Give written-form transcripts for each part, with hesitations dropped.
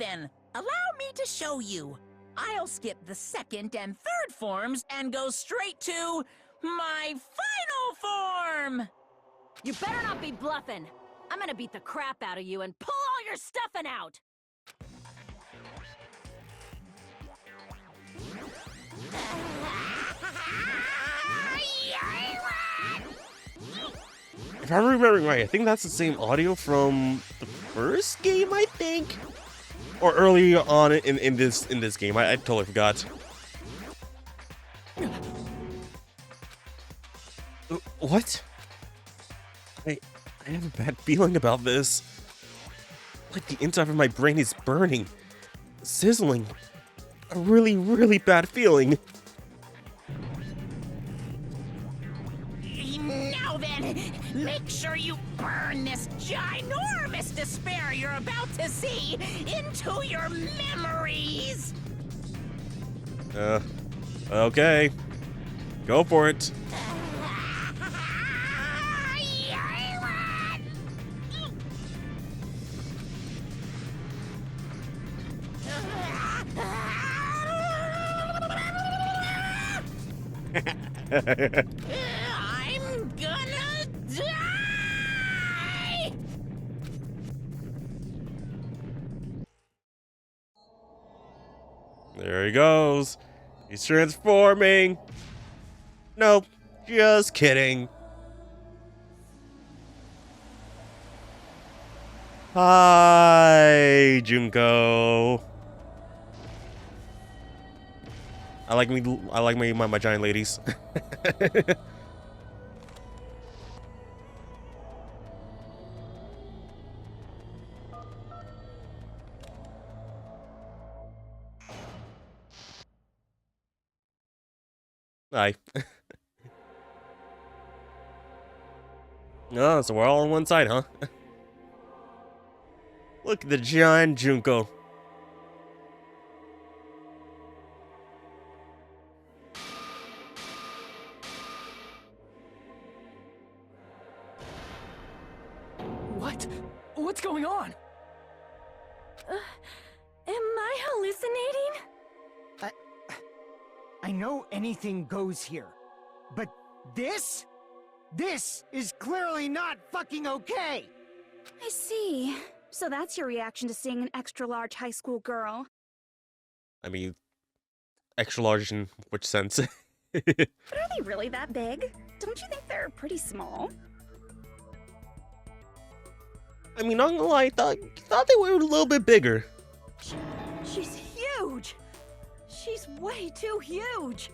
then, allow me to show you. I'll skip the second and third forms and go straight to my final form! You better not be bluffing. I'm gonna beat the crap out of you and pull all your stuffing out! If I'm remembering right, I think that's the same audio from the first game, I think? Or early on in this game. I totally forgot. What? I have a bad feeling about this. Like the inside of my brain is burning. Sizzling. A really, really bad feeling. Now then, make sure you burn this ginormous despair you're about to see into your memories! Okay. Go for it. I'm gonna die! There he goes. He's transforming. Nope, just kidding. Hi, Junko. I like my giant ladies. Hi. Oh, so we're all on one side, huh? Look at the giant Junko. What's going on? Am I hallucinating? I know anything goes here, but this is clearly not fucking okay! I see. So that's your reaction to seeing an extra-large high school girl. I mean, extra large in which sense? But are they really that big? Don't you think they're pretty small? I mean, not gonna lie, I thought they were a little bit bigger. She's huge! She's way too huge!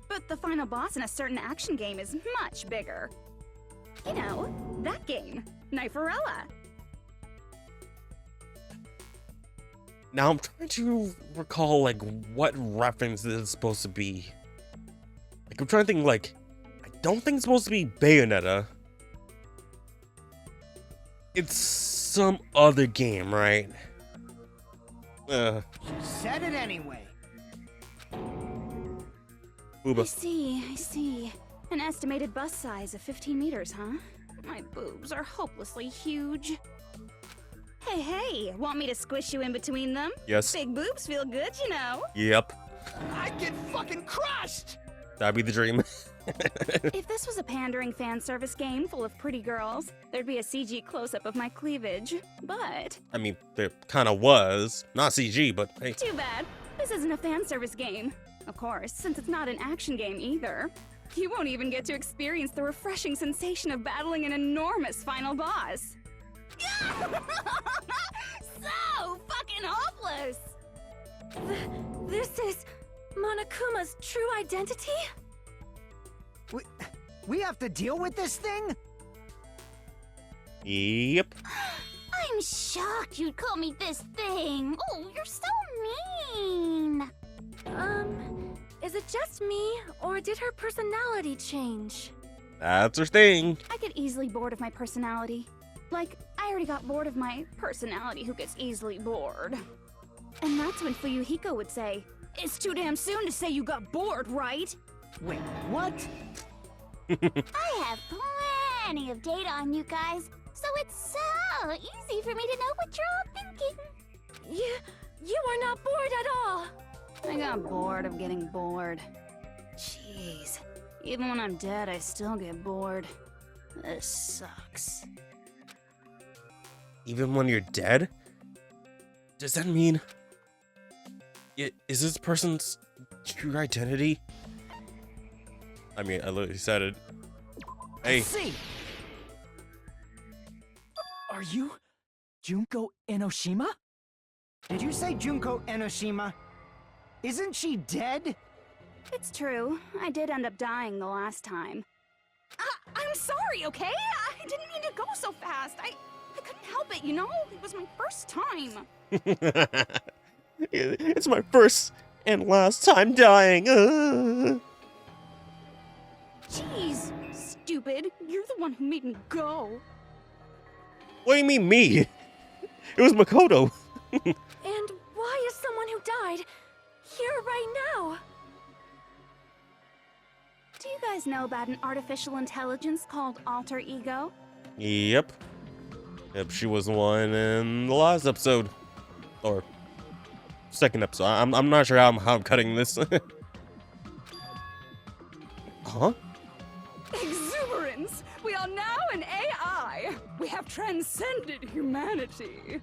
But the final boss in a certain action game is much bigger. You know, that game, Kniferella. Now I'm trying to recall, like, what reference this is supposed to be. Like, I'm trying to think, like, I don't think it's supposed to be Bayonetta. It's some other game, right? Said it anyway. I see. An estimated bust size of 15 meters, huh? My boobs are hopelessly huge. Hey, want me to squish you in between them? Yes. Big boobs feel good, you know. Yep. I'd get fucking crushed! That'd be the dream. If this was a pandering fan service game full of pretty girls, there'd be a CG close-up of my cleavage. But I mean, there kind of was. Not CG, but hey. too bad. This isn't a fan service game. Of course, since it's not an action game either. You won't even get to experience the refreshing sensation of battling an enormous final boss. So fucking hopeless! This is Monokuma's true identity? We have to deal with this thing? Yep. I'm shocked you'd call me this thing. Oh, you're so mean. Is it just me, or did her personality change? That's her thing. I get easily bored of my personality. Like, I already got bored of my personality who gets easily bored. And that's when Fuyuhiko would say, "It's too damn soon to say you got bored, right?" Wait, what? I have plenty of data on you guys, so it's so easy for me to know what you're all thinking. You are not bored at all. I got bored of getting bored. Jeez. Even when I'm dead, I still get bored. This sucks. Even when you're dead? Does that mean... Is this person's true identity? I mean, I literally said it. Hey. Let's see. Are you Junko Enoshima? Did you say Junko Enoshima? Isn't she dead? It's true. I did end up dying the last time. I'm sorry, okay? I didn't mean to go so fast. I couldn't help it, you know? It was my first time. It's my first and last time dying. Jeez, stupid. You're the one who made me go. What do you mean, me? It was Makoto. And why is someone who died here right now? Do you guys know about an artificial intelligence called alter ego? Yep. Yep, she was the one in the last episode. Or second episode. I'm not sure how I'm cutting this. Huh? Exuberance! We are now an AI! We have transcended humanity!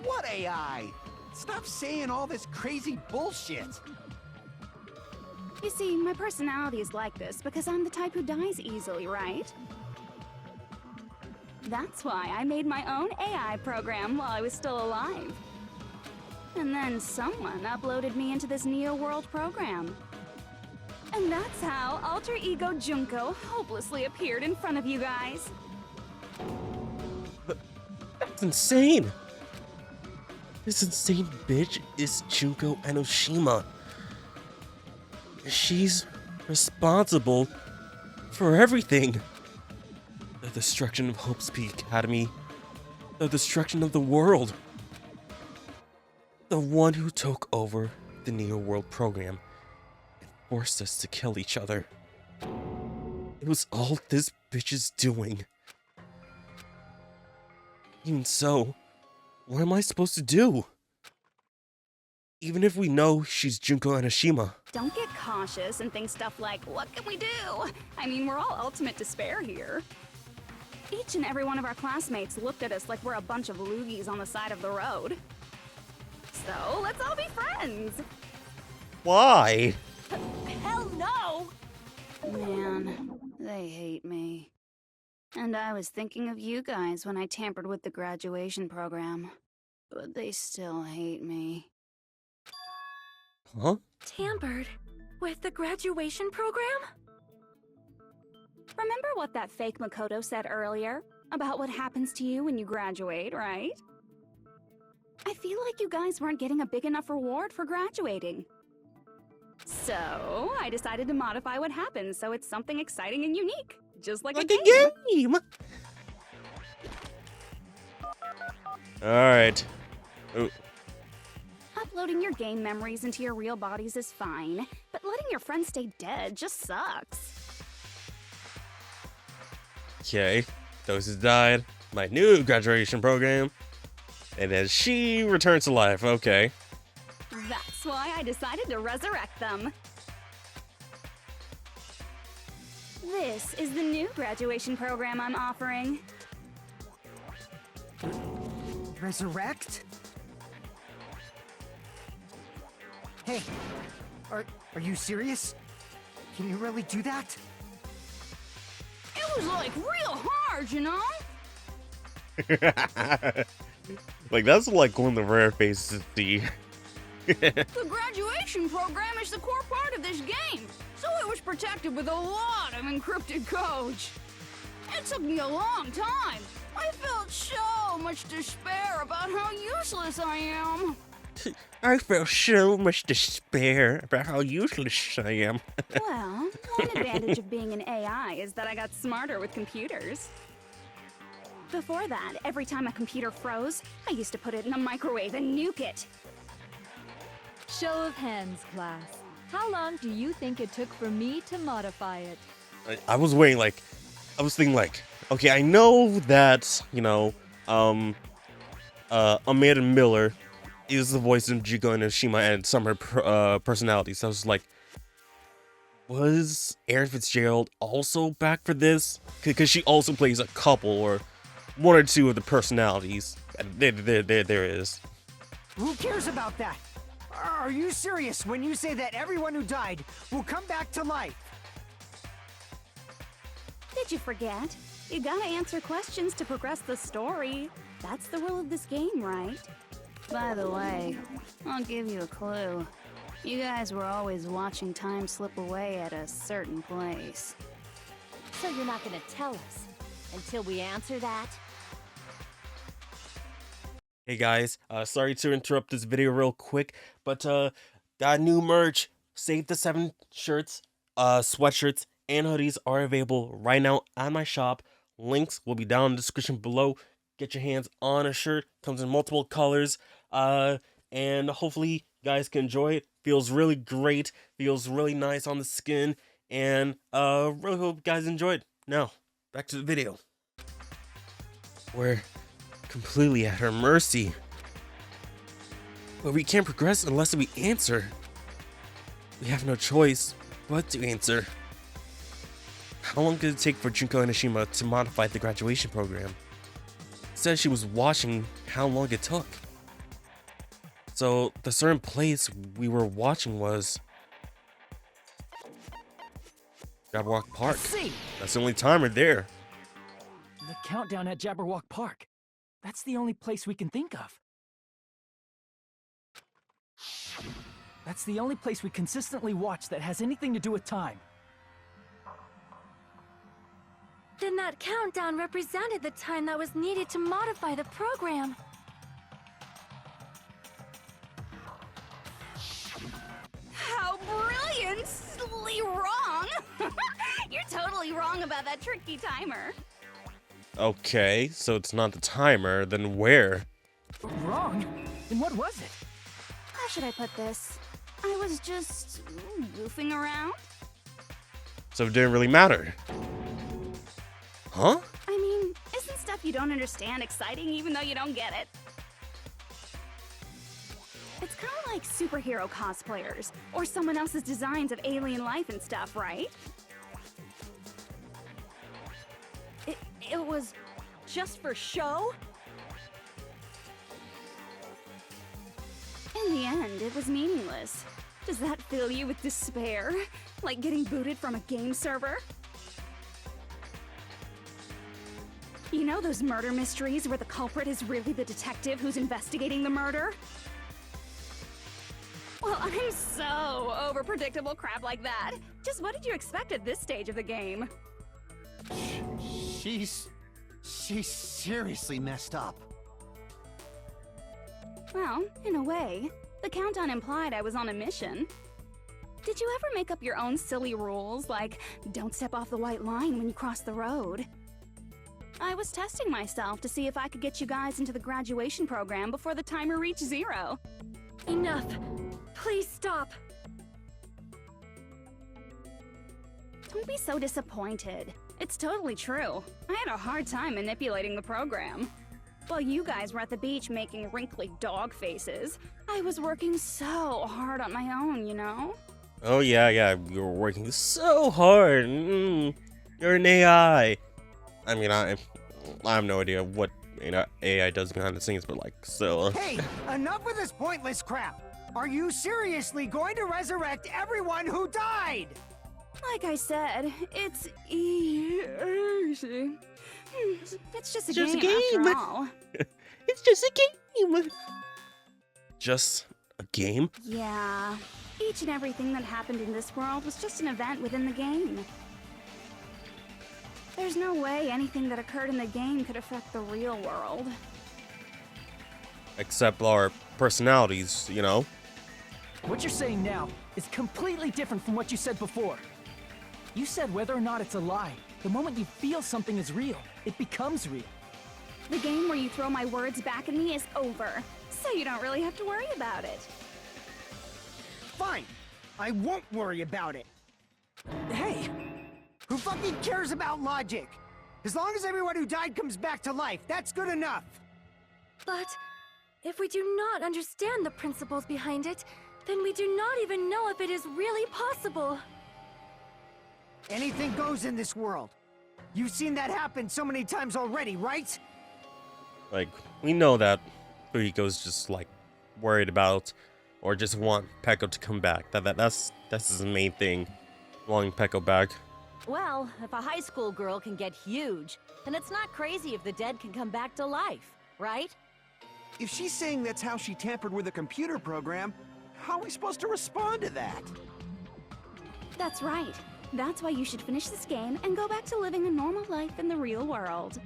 What AI? Stop saying all this crazy bullshit. You see, my personality is like this because I'm the type who dies easily, right? That's why I made my own AI program while I was still alive. And then someone uploaded me into this Neo World program. And that's how Alter Ego Junko hopelessly appeared in front of you guys. That's insane. This insane bitch is Junko Enoshima. She's responsible for everything. The destruction of Hope's Peak Academy. The destruction of the world. The one who took over the Neo World program and forced us to kill each other. It was all this bitch's doing. Even so, what am I supposed to do? Even if we know she's Junko Enoshima. Don't get cautious and think stuff like, what can we do? I mean, we're all ultimate despair here. Each and every one of our classmates looked at us like we're a bunch of loogies on the side of the road. So, let's all be friends. Why? Hell no! Man, they hate me. And I was thinking of you guys when I tampered with the graduation program. But they still hate me. Huh? Tampered with the graduation program? Remember what that fake Makoto said earlier? About what happens to you when you graduate, right? I feel like you guys weren't getting a big enough reward for graduating. So, I decided to modify what happens so it's something exciting and unique. Just like a game. Alright. Oh. Uploading your game memories into your real bodies is fine, but letting your friends stay dead just sucks. Okay. Those who died. My new graduation program. And then she returns to life. Okay. That's why I decided to resurrect them. This is the new graduation program I'm offering. Resurrect? Hey, are you serious? Can you really do that? It was like real hard, you know? Like, that's like one of the rare faces to see. The graduation program is the core part of this game, so it was protected with a lot of encrypted codes. It took me a long time. I felt so much despair about how useless I am. I felt so much despair about how useless I am. Well, one advantage of being an AI is that I got smarter with computers. Before that, every time a computer froze, I used to put it in a microwave and nuke it. Show of hands, class. How long do you think it took for me to modify it? I was waiting, like, I was thinking, like, Okay, I know that, Amanda Miller is the voice of Jiko and Oshima and some of her personalities. So I was like, was Erin Fitzgerald also back for this? Because she also plays a couple or one or two of the personalities. There is. Who cares about that? Are you serious when you say that everyone who died will come back to life? Did you forget? You gotta answer questions to progress the story. That's the rule of this game, right? By the way, I'll give you a clue. You guys were always watching time slip away at a certain place. So you're not gonna tell us until we answer that? Hey guys, sorry to interrupt this video real quick, but got new merch. Save the 7 shirts, sweatshirts, and hoodies are available right now at my shop. Links will be down in the description below. Get your hands on a shirt. Comes in multiple colors. And hopefully you guys can enjoy it. Feels really great. Feels really nice on the skin. And really hope you guys enjoy it. Now, back to the video. We're completely at her mercy. But we can't progress unless we answer. We have no choice but to answer. How long did it take for Junko and Oshima to modify the graduation program? It said she was watching how long it took. So the certain place we were watching was Jabberwock Park. See, That's the only timer there. The countdown at Jabberwock Park. That's the only place we can think of. That's the only place we consistently watch that has anything to do with time. Then that countdown represented the time that was needed to modify the program. How brilliantly wrong! You're totally wrong about that tricky timer. Okay, so it's not the timer, then where? Wrong? Then what was it? How should I put this? I was just goofing around. So it didn't really matter. Huh? I mean, isn't stuff you don't understand exciting even though you don't get it? It's kind of like superhero cosplayers, or someone else's designs of alien life and stuff, right? It was just for show? In the end, it was meaningless. Does that fill you with despair? Like getting booted from a game server? You know those murder mysteries where the culprit is really the detective who's investigating the murder? Well, I'm so over predictable crap like that. Just what did you expect at this stage of the game? She's seriously messed up. Well, in a way, the countdown implied I was on a mission. Did you ever make up your own silly rules, like don't step off the white line when you cross the road? I was testing myself to see if I could get you guys into the graduation program before the timer reached 0. Enough. Please stop. Don't be so disappointed. It's totally true. I had a hard time manipulating the program. While you guys were at the beach making wrinkly dog faces, I was working so hard on my own, you know? Oh yeah, you were working so hard. You're an AI. I mean, I have no idea what AI does behind the scenes, but like, so. hey, enough with this pointless crap. Are you seriously going to resurrect everyone who died? Like I said, it's easy. It's just a game after all. It's just a game. Just a game? Yeah. Each and everything that happened in this world was just an event within the game. There's no way anything that occurred in the game could affect the real world. Except our personalities, you know? What you're saying now is completely different from what you said before. You said whether or not it's a lie. The moment you feel something is real, it becomes real. The game where you throw my words back at me is over, so you don't really have to worry about it. Fine. I won't worry about it. Hey, Who fucking cares about logic? As long as everyone who died comes back to life, that's good enough. But if we do not understand the principles behind it, then we do not even know if it is really possible. Anything goes in this world. You've seen that happen so many times already, right? Like, we know that Fuyuko's just, like, worried about or just want Peko to come back. That's his main thing, wanting Peko back. Well, if a high school girl can get huge, then it's not crazy if the dead can come back to life, right? If she's saying that's how she tampered with a computer program, how are we supposed to respond to that? That's right. That's why you should finish this game and go back to living a normal life in the real world.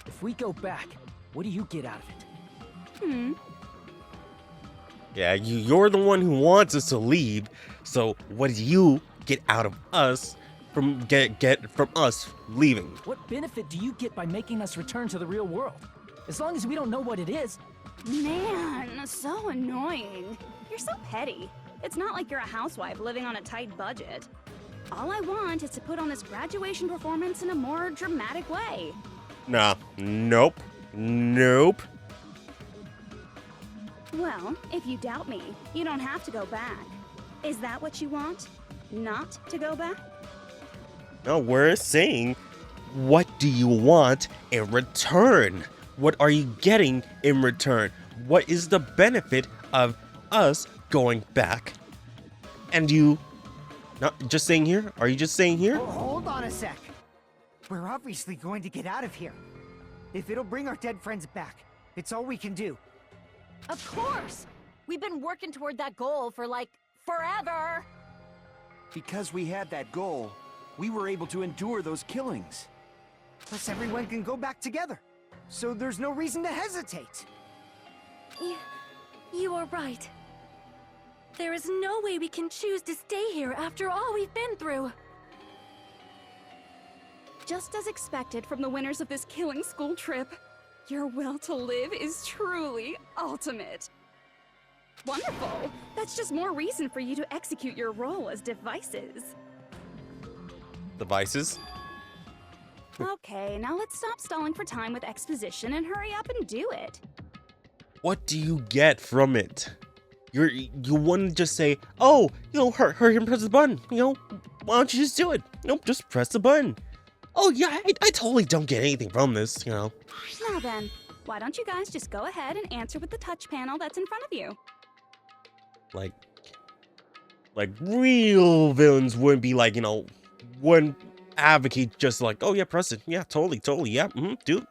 If we go back, what do you get out of it? Yeah, you're the one who wants us to leave. So what do you get out of us from get from us leaving? What benefit do you get by making us return to the real world? As long as we don't know what it is. Man, so annoying. You're so petty. It's not like you're a housewife living on a tight budget. All I want is to put on this graduation performance in a more dramatic way. Nah, nope. Well, if you doubt me, you don't have to go back. Is that what you want? Not to go back? No, we're saying, what do you want in return? What are you getting in return? What is the benefit of us going back? And you, not just saying here? Are you just saying here? Oh, hold on a sec. We're obviously going to get out of here. If it'll bring our dead friends back, it's all we can do. Of course! We've been working toward that goal for, like, forever! Because we had that goal, we were able to endure those killings. Plus everyone can go back together. So there's no reason to hesitate. You are right. There is no way we can choose to stay here after all we've been through. Just as expected from the winners of this killing school trip, your will to live is truly ultimate. Wonderful! That's just more reason for you to execute your role as devices. Devices? Okay, now let's stop stalling for time with exposition and hurry up and do it. What do you get from it? You wouldn't just say, oh, hurry and press the button. Why don't you just do it? Nope, just press the button. Oh yeah, I totally don't get anything from this, Now then, why don't you guys just go ahead and answer with the touch panel that's in front of you? Like real villains wouldn't be like, wouldn't advocate just like, oh yeah, press it. Yeah, totally, yeah, do,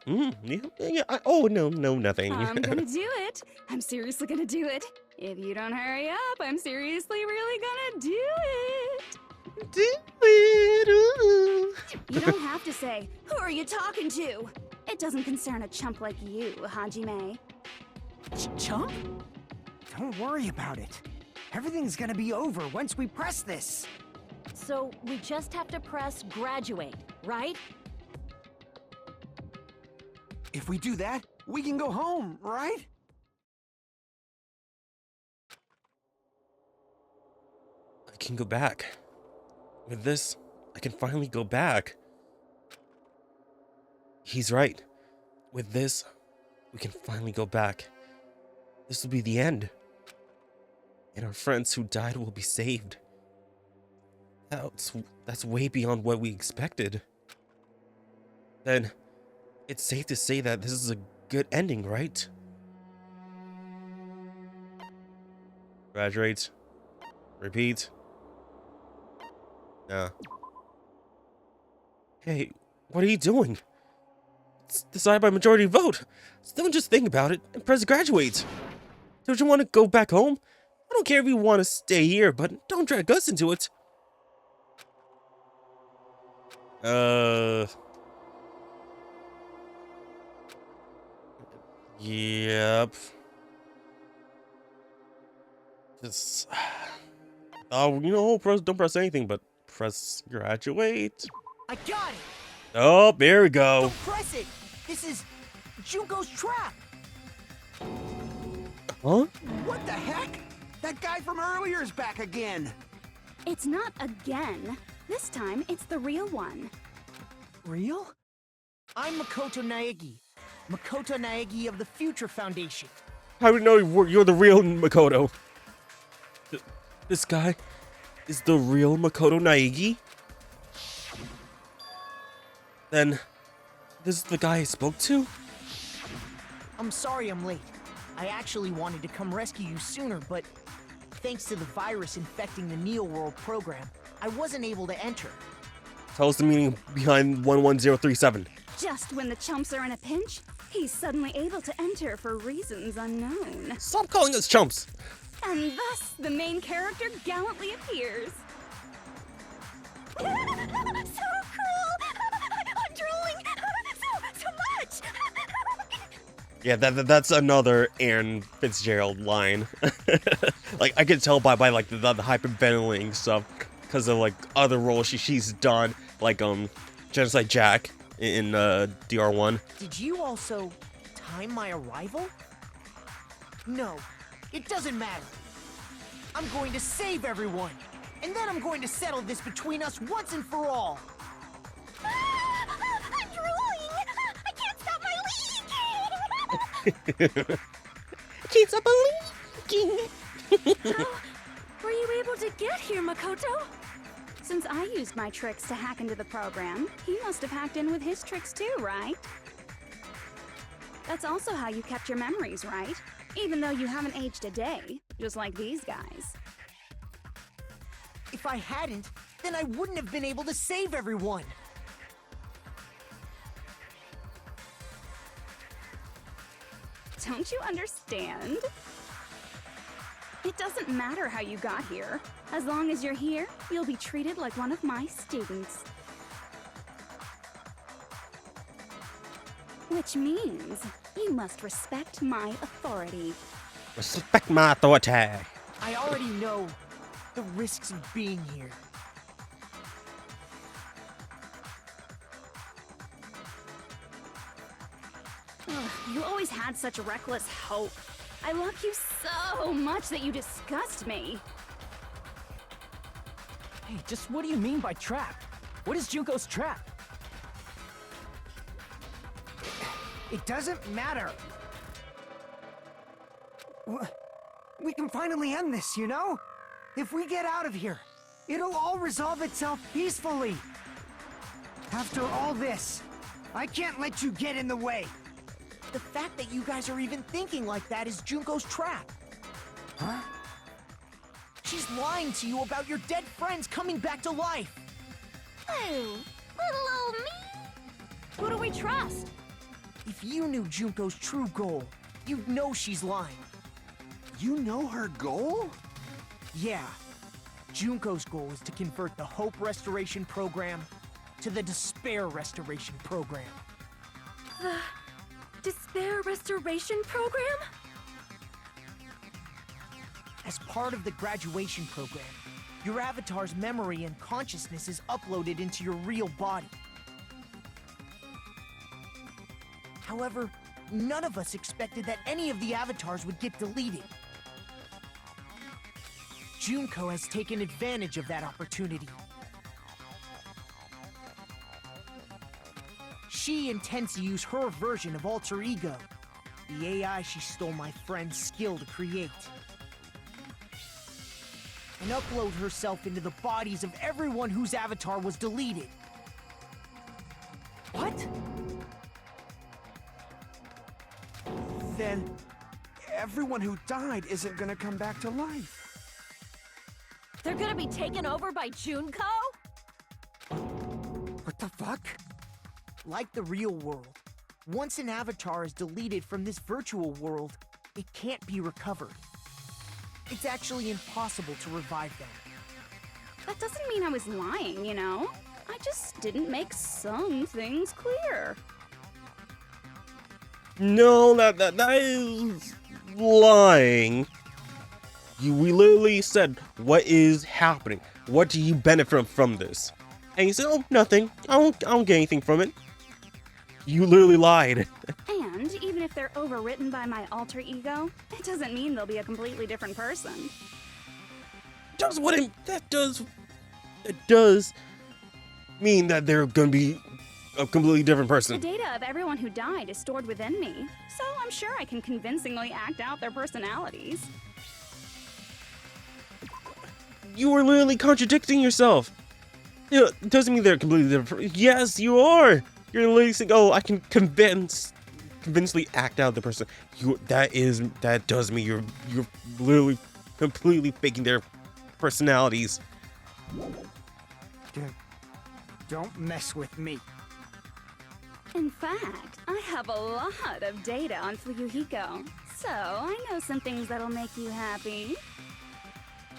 yeah, oh no, nothing. I'm gonna do it. I'm seriously gonna do it. If you don't hurry up, I'm seriously really gonna do it. Do it. Ooh. You don't have to say, who are you talking to? It doesn't concern a chump like you, Hajime. Chump? Don't worry about it. Everything's gonna be over once we press this. So, we just have to press graduate, right? If we do that, we can go home, right? I can go back. With this, I can finally go back. He's right. With this, we can finally go back. This will be the end. And our friends who died will be saved. That's way beyond what we expected. Then, it's safe to say that this is a good ending, right? Graduate. Repeat. Nah. Hey, what are you doing? It's decided by majority vote. So don't just think about it and press graduate. Don't you want to go back home? I don't care if you want to stay here, but don't drag us into it. Yep. Just, don't press anything, but press graduate. I got it! Oh, there we go. Don't press it! This is Junko's trap! Huh? What the heck? That guy from earlier is back again. It's not again. This time, it's the real one. Real? I'm Makoto Naegi. Makoto Naegi of the Future Foundation. How do you know you're the real Makoto? This guy is the real Makoto Naegi? Then, this is the guy I spoke to? I'm sorry I'm late. I actually wanted to come rescue you sooner, but thanks to the virus infecting the Neo World program, I wasn't able to enter. Tell us the meaning behind 11037. Just when the chumps are in a pinch, he's suddenly able to enter for reasons unknown. Stop calling us chumps! And thus, the main character gallantly appears. So cruel! I'm drooling! So much! Yeah, that's another Aaron Fitzgerald line. Like, I could tell by like the hyperventilating stuff because of like other roles she's done, like Genocide Jack in DR1. Did you also time my arrival? No, it doesn't matter. I'm going to save everyone, and then I'm going to settle this between us once and for all. I'm drooling! I can't stop my leaking! She's a leaking. How were you able to get here, Makoto? Since I used my tricks to hack into the program, he must have hacked in with his tricks too, right? That's also how you kept your memories, right? Even though you haven't aged a day, just like these guys. If I hadn't, then I wouldn't have been able to save everyone. Don't you understand? It doesn't matter how you got here. As long as you're here, you'll be treated like one of my students. Which means you must respect my authority. Respect my authority. I already know the risks of being here. Ugh, you always had such reckless hope. I love you so much that you disgust me. Hey, just what do you mean by trap? What is Junko's trap? It doesn't matter. We can finally end this, you know? If we get out of here, it'll all resolve itself peacefully. After all this, I can't let you get in the way. The fact that you guys are even thinking like that is Junko's trap. Huh? She's lying to you about your dead friends coming back to life. Oh, little old me? Who do we trust? If you knew Junko's true goal, you'd know she's lying. You know her goal? Yeah. Junko's goal is to convert the Hope Restoration Program to the Despair Restoration Program. The Despair Restoration Program? As part of the graduation program, your avatar's memory and consciousness is uploaded into your real body. However, none of us expected that any of the avatars would get deleted. Junko has taken advantage of that opportunity. She intends to use her version of Alter Ego, the AI she stole my friend's skill to create, and upload herself into the bodies of everyone whose avatar was deleted. What? Then everyone who died isn't gonna come back to life. They're gonna be taken over by Junko? What the fuck? Like the real world, once an avatar is deleted from this virtual world, it can't be recovered. It's actually impossible to revive them. That doesn't mean I was lying, you know? I just didn't make some things clear. No, that is lying. We literally said, what is happening? What do you benefit from this? And you said, oh, nothing. I don't get anything from it. You literally lied. And even if they're overwritten by my alter ego, it doesn't mean they'll be a completely different person. It does mean that they're gonna be a completely different The person. data of everyone who died is stored within me, so I'm sure I can convincingly act out their personalities. You are literally contradicting yourself. You know, it doesn't mean they're completely different. Yes, you are. You're literally saying, "Oh, I can convincingly act out the person." That does mean you're literally completely faking their personalities. Don't mess with me. In fact, I have a lot of data on Fuyuhiko, so I know some things that'll make you happy.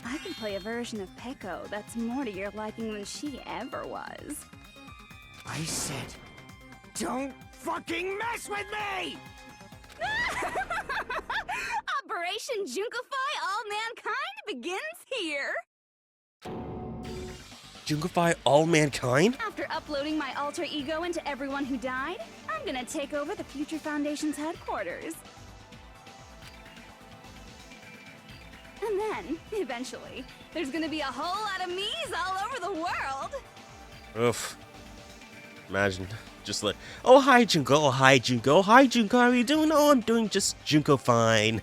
I can play a version of Peko that's more to your liking than she ever was. I said, don't fucking mess with me! Operation Junkify All Mankind begins here! Junkify all mankind? After uploading my alter ego into everyone who died, I'm gonna take over the Future Foundation's headquarters. And then, eventually, there's gonna be a whole lot of me's all over the world! Oof. Imagine. Just like, oh, hi, Junko. Oh, hi, Junko. Hi, Junko. How are you doing? Oh, I'm doing just Junko fine.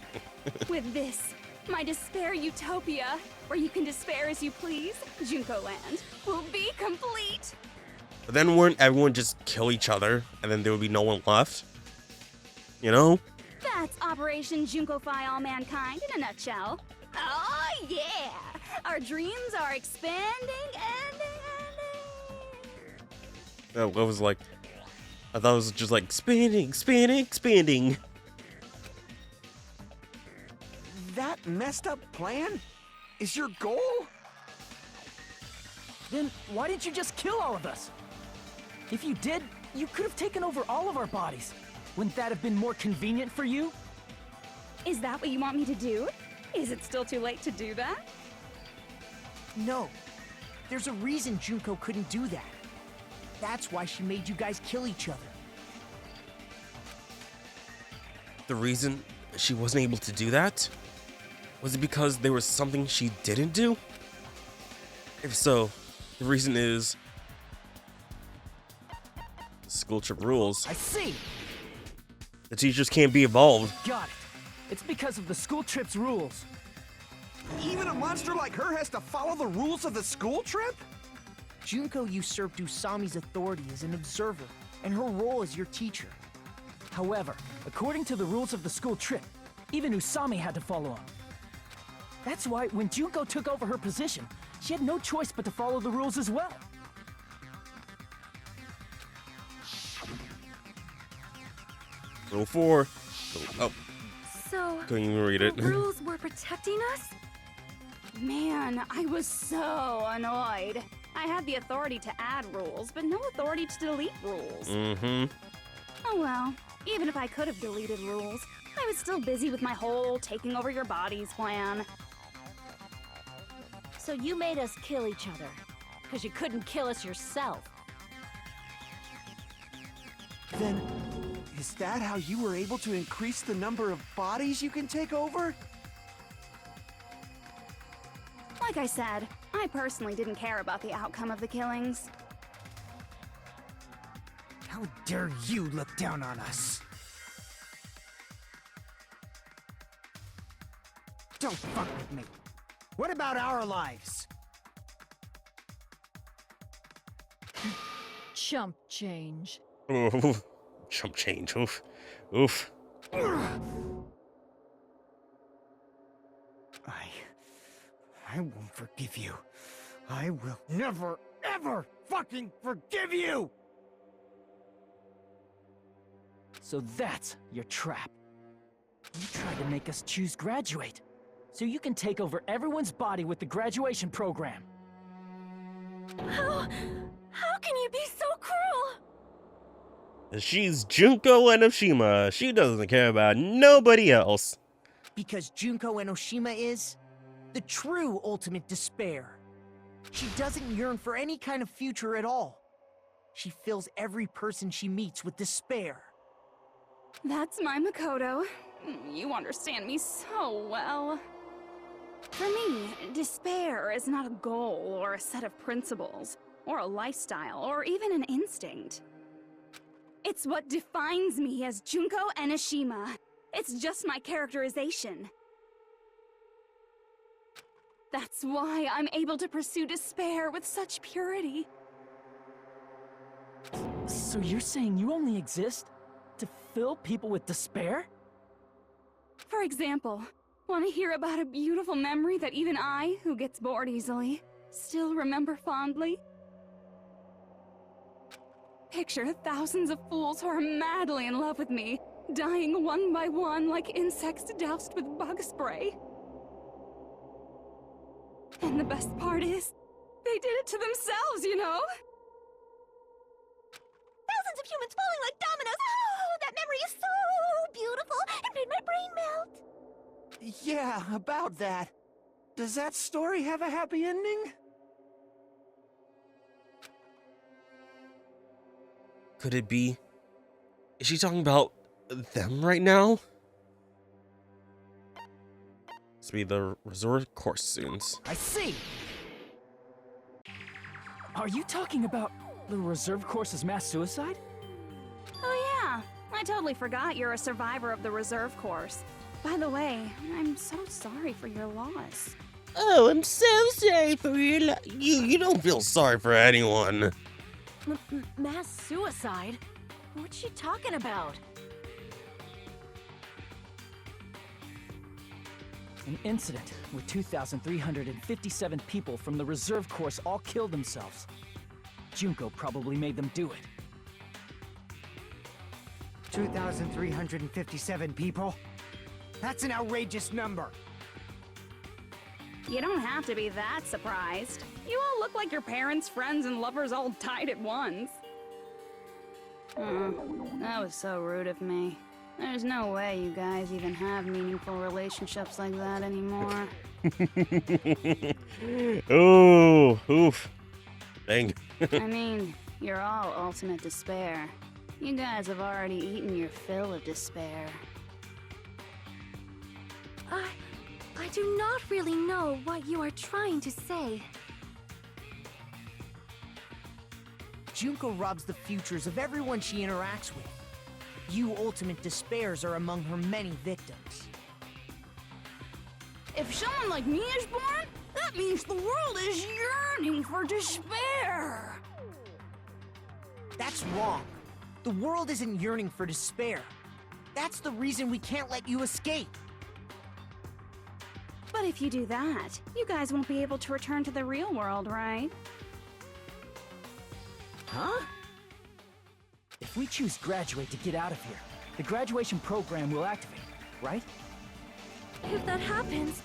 With this, my despair utopia, where you can despair as you please, Junko Land, will be complete! But then wouldn't everyone just kill each other, and then there would be no one left? You know? That's Operation Junkify All Mankind in a nutshell. Oh yeah! Our dreams are expanding and... That was like, I thought it was just like expanding, expanding, expanding. That messed up plan is your goal? Then why didn't you just kill all of us? If you did, you could have taken over all of our bodies. Wouldn't that have been more convenient for you? Is that what you want me to do? Is it still too late to do that? No. There's a reason Junko couldn't do that. That's why she made you guys kill each other. The reason she wasn't able to do that? Was it because there was something she didn't do? If so, the reason is school trip rules. I see! The teachers can't be involved. Got it. It's because of the school trip's rules. Even a monster like her has to follow the rules of the school trip? Junko usurped Usami's authority as an observer, and her role as your teacher. However, according to the rules of the school trip, even Usami had to follow them. That's why when Junko took over her position, she had no choice but to follow the rules as well. Rule 4. Oh, So, couldn't even read it. the rules were protecting us? Man, I was so annoyed. I had the authority to add rules, but no authority to delete rules. Mm-hmm. Oh well, even if I could have deleted rules, I was still busy with my whole taking over your bodies plan. So you made us kill each other, because you couldn't kill us yourself. Then, is that how you were able to increase the number of bodies you can take over? Like I said, I personally didn't care about the outcome of the killings. How dare you look down on us? Don't fuck with me. What about our lives? Chump change. Oof. Chump change. Oof. Oof. I won't forgive you. I will never, ever fucking forgive you! So that's your trap. You tried to make us choose graduate, so you can take over everyone's body with the graduation program. How can you be so cruel? She's Junko Enoshima. She doesn't care about nobody else. Because Junko Enoshima is the true ultimate despair. She doesn't yearn for any kind of future at all. She fills every person she meets with despair. That's my Makoto. You understand me so well. For me, despair is not a goal or a set of principles, or a lifestyle, or even an instinct. It's what defines me as Junko Enoshima. It's just my characterization. That's why I'm able to pursue despair with such purity. So you're saying you only exist to fill people with despair? For example, want to hear about a beautiful memory that even I, who gets bored easily, still remember fondly? Picture thousands of fools who are madly in love with me, dying one by one like insects doused with bug spray. And the best part is, they did it to themselves, you know? Thousands of humans falling like dominoes. Oh, that memory is so beautiful. It made my brain melt. Yeah, about that. Does that story have a happy ending? Could it be? Is she talking about them right now? This will be the resort course students. I see! Are you talking about the reserve course's mass suicide? Oh yeah, I totally forgot you're a survivor of the reserve course. By the way, I'm so sorry for your loss. Oh, I'm so sorry for your You don't feel sorry for anyone. Mass suicide? What's she talking about? An incident where 2,357 people from the reserve course all killed themselves. Junko probably made them do it. 2,357 people? That's an outrageous number. You don't have to be that surprised. You all look like your parents, friends, and lovers all died at once. That was so rude of me. There's no way you guys even have meaningful relationships like that anymore. Oh, oof. Dang. I mean, you're all ultimate despair. You guys have already eaten your fill of despair. I do not really know what you are trying to say. Junko robs the futures of everyone she interacts with. You ultimate despairs are among her many victims. If someone like me is born, that means the world is yearning for despair. That's wrong. The world isn't yearning for despair. That's the reason we can't let you escape. But if you do that, you guys won't be able to return to the real world, right? Huh? If we choose graduate to get out of here, the graduation program will activate, right? If that happens,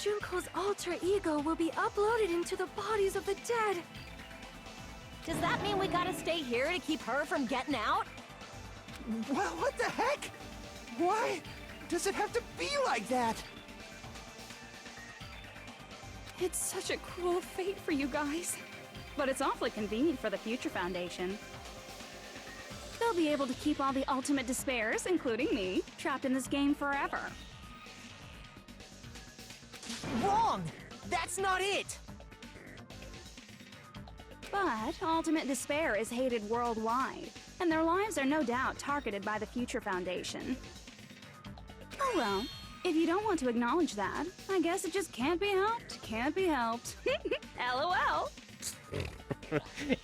Junko's alter ego will be uploaded into the bodies of the dead. Does that mean we gotta stay here to keep her from getting out? Well, what the heck? Why does it have to be like that? It's such a cruel fate for you guys. But it's awfully convenient for the Future Foundation. They'll be able to keep all the ultimate despairs, including me, trapped in this game forever. Wrong! That's not it! But ultimate despair is hated worldwide, and their lives are no doubt targeted by the Future Foundation. Oh well, if you don't want to acknowledge that, I guess it just can't be helped. Can't be helped. LOL.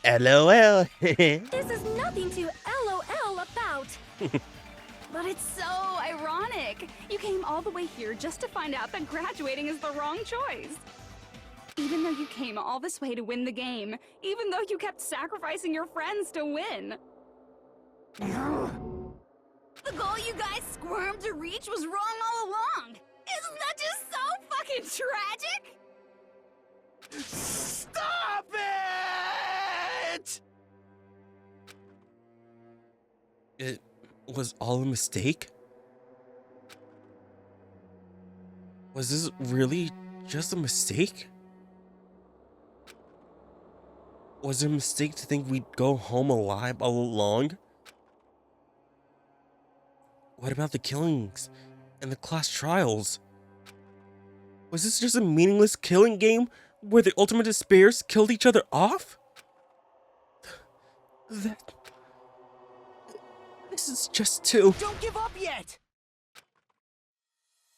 LOL. This is nothing to LOL about. But it's so ironic. You came all the way here just to find out that graduating is the wrong choice. Even though you came all this way to win the game, even though you kept sacrificing your friends to win. The goal you guys squirmed to reach was wrong all along. Isn't that just so fucking tragic? Stop it! It was all a mistake? Was this really just a mistake? Was it a mistake to think we'd go home alive all along? What about the killings and the class trials? Was this just a meaningless killing game where the ultimate despairs killed each other off? This is just too... Don't give up yet!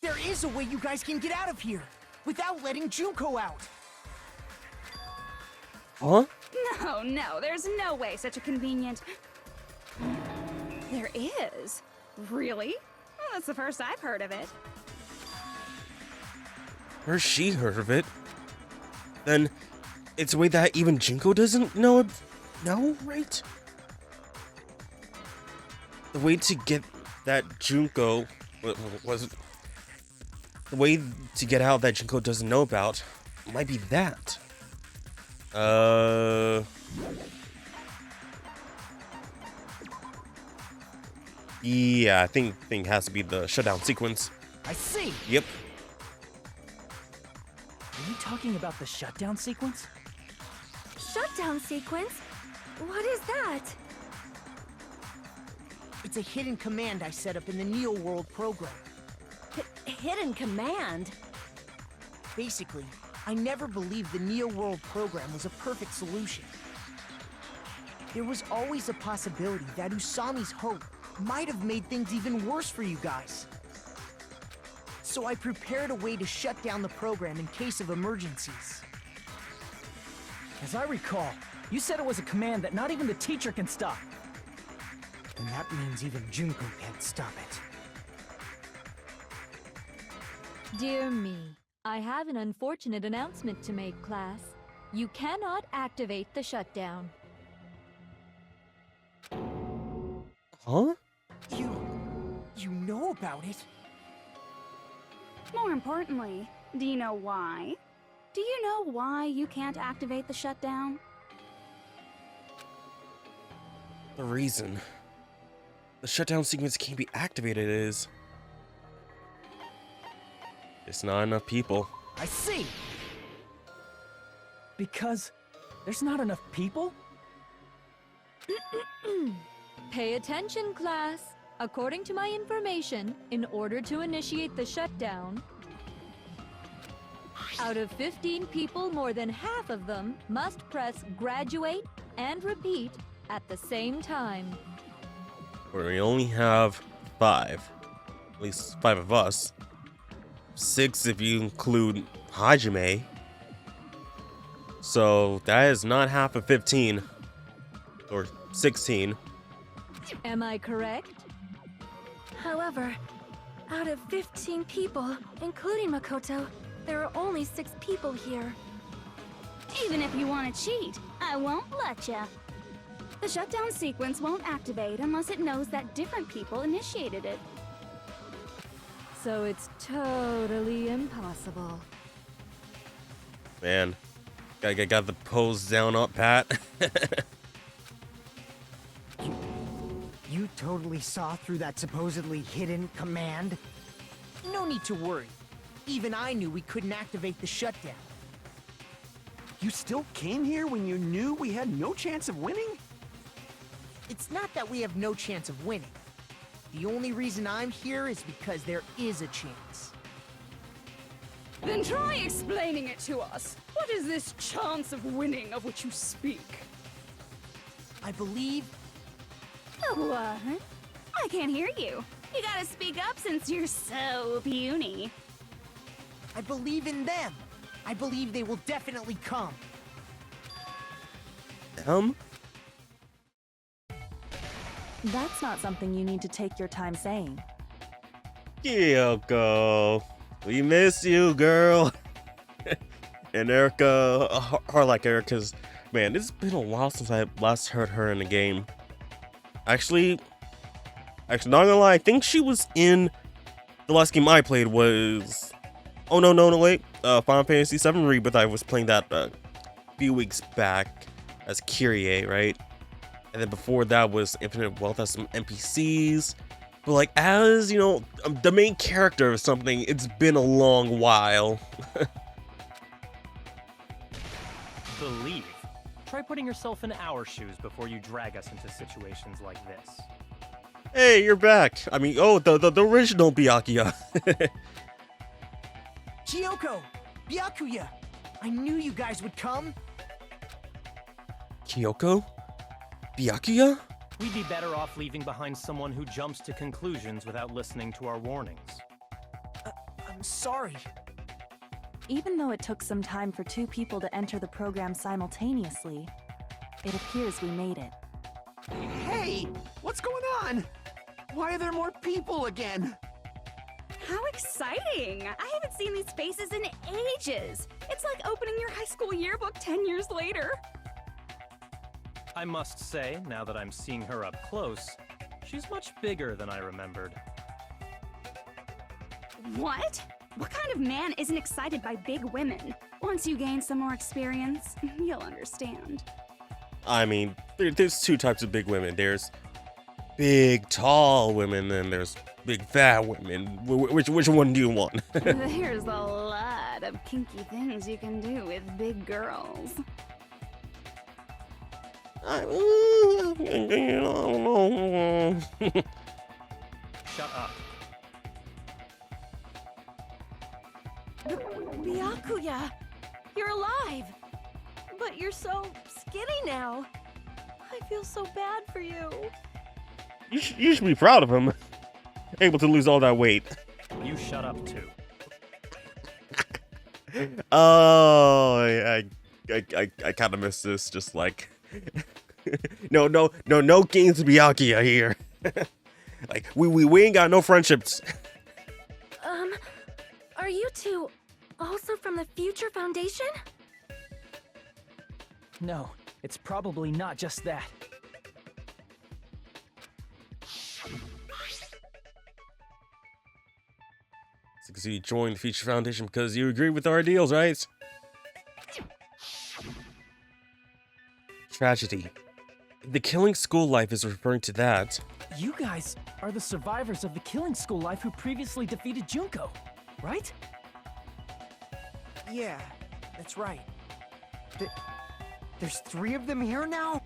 There is a way you guys can get out of here without letting Junko out. Huh? No, there's no way such a convenient... There is? Really? Well, that's the first I've heard of it. Or she heard of it. Then it's a way that even Junko doesn't know right? The way to get that Junko... What was it? The way to get out that Junko doesn't know about might be that. Yeah, I think it has to be the shutdown sequence. I see. Yep. Are you talking about the shutdown sequence? Shutdown sequence? What is that? It's a hidden command I set up in the Neo World program. Hidden command? Basically, I never believed the Neo World program was a perfect solution. There was always a possibility that Usami's hope might have made things even worse for you guys. So I prepared a way to shut down the program in case of emergencies. As I recall, you said it was a command that not even the teacher can stop. And that means even Junko can't stop it. Dear me, I have an unfortunate announcement to make, class. You cannot activate the shutdown. Huh? You know about it? More importantly, do you know why? Do you know why you can't activate the shutdown? The reason the shutdown sequence can't be activated is... It's not enough people. I see! Because there's not enough people? Pay attention, class. According to my information, in order to initiate the shutdown, out of 15 people, more than half of them must press graduate and repeat at the same time. Where we only have 5. At least 5 of us. 6 if you include Hajime. So that is not half of 15. Or 16. Am I correct? However, out of 15 people, including Makoto, there are only 6 people here. Even if you want to cheat, I won't let ya. The shutdown sequence won't activate unless it knows that different people initiated it. So it's totally impossible. Man, got the pose down up, Pat. You totally saw through that supposedly hidden command? No need to worry. Even I knew we couldn't activate the shutdown. You still came here when you knew we had no chance of winning? It's not that we have no chance of winning. The only reason I'm here is because there is a chance. Then try explaining it to us. What is this chance of winning of which you speak? I believe... What? I can't hear you. You gotta speak up since you're so puny. I believe in them. I believe they will definitely come. That's not something you need to take your time saying. Kyoko, we miss you, girl. And Erica, or like Erica's, man, it's been a while since I last heard her in the game. Actually, not gonna lie, I think she was in the last game I played was, oh no, wait, Final Fantasy VII Rebirth. I was playing that a few weeks back as Kyrie, right? And then before that was Infinite Wealth as some NPCs. But like, as, you know, the main character of something, it's been a long while. Believe. Try putting yourself in our shoes before you drag us into situations like this. Hey, you're back. I mean, oh, the original Byakuya. Kyoko! Byakuya! I knew you guys would come! Kyoko? Byakuya? We'd be better off leaving behind someone who jumps to conclusions without listening to our warnings. I'm sorry. Even though it took some time for 2 people to enter the program simultaneously, it appears we made it. Hey, what's going on? Why are there more people again? How exciting! I haven't seen these faces in ages. It's like opening your high school yearbook 10 years later. I must say, now that I'm seeing her up close, she's much bigger than I remembered. What? What kind of man isn't excited by big women? Once you gain some more experience, you'll understand. I mean, there's 2 types of big women. There's big, tall women, and there's big, fat women. Which one do you want? There's a lot of kinky things you can do with big girls. Shut up. Byakuya! You're alive! But you're so skinny now. I feel so bad for you. You should be proud of him. Able to lose all that weight. You shut up too. Oh, I kind of miss this. Just like, no games to Byakuya here. Like we ain't got no friendships. Are you two also from the Future Foundation? No, it's probably not just that. So you joined the Future Foundation because you agree with our ideals, right? Tragedy. The Killing School Life is referring to that. You guys are the survivors of the Killing School Life who previously defeated Junko, right? Yeah, that's right. There's 3 of them here now?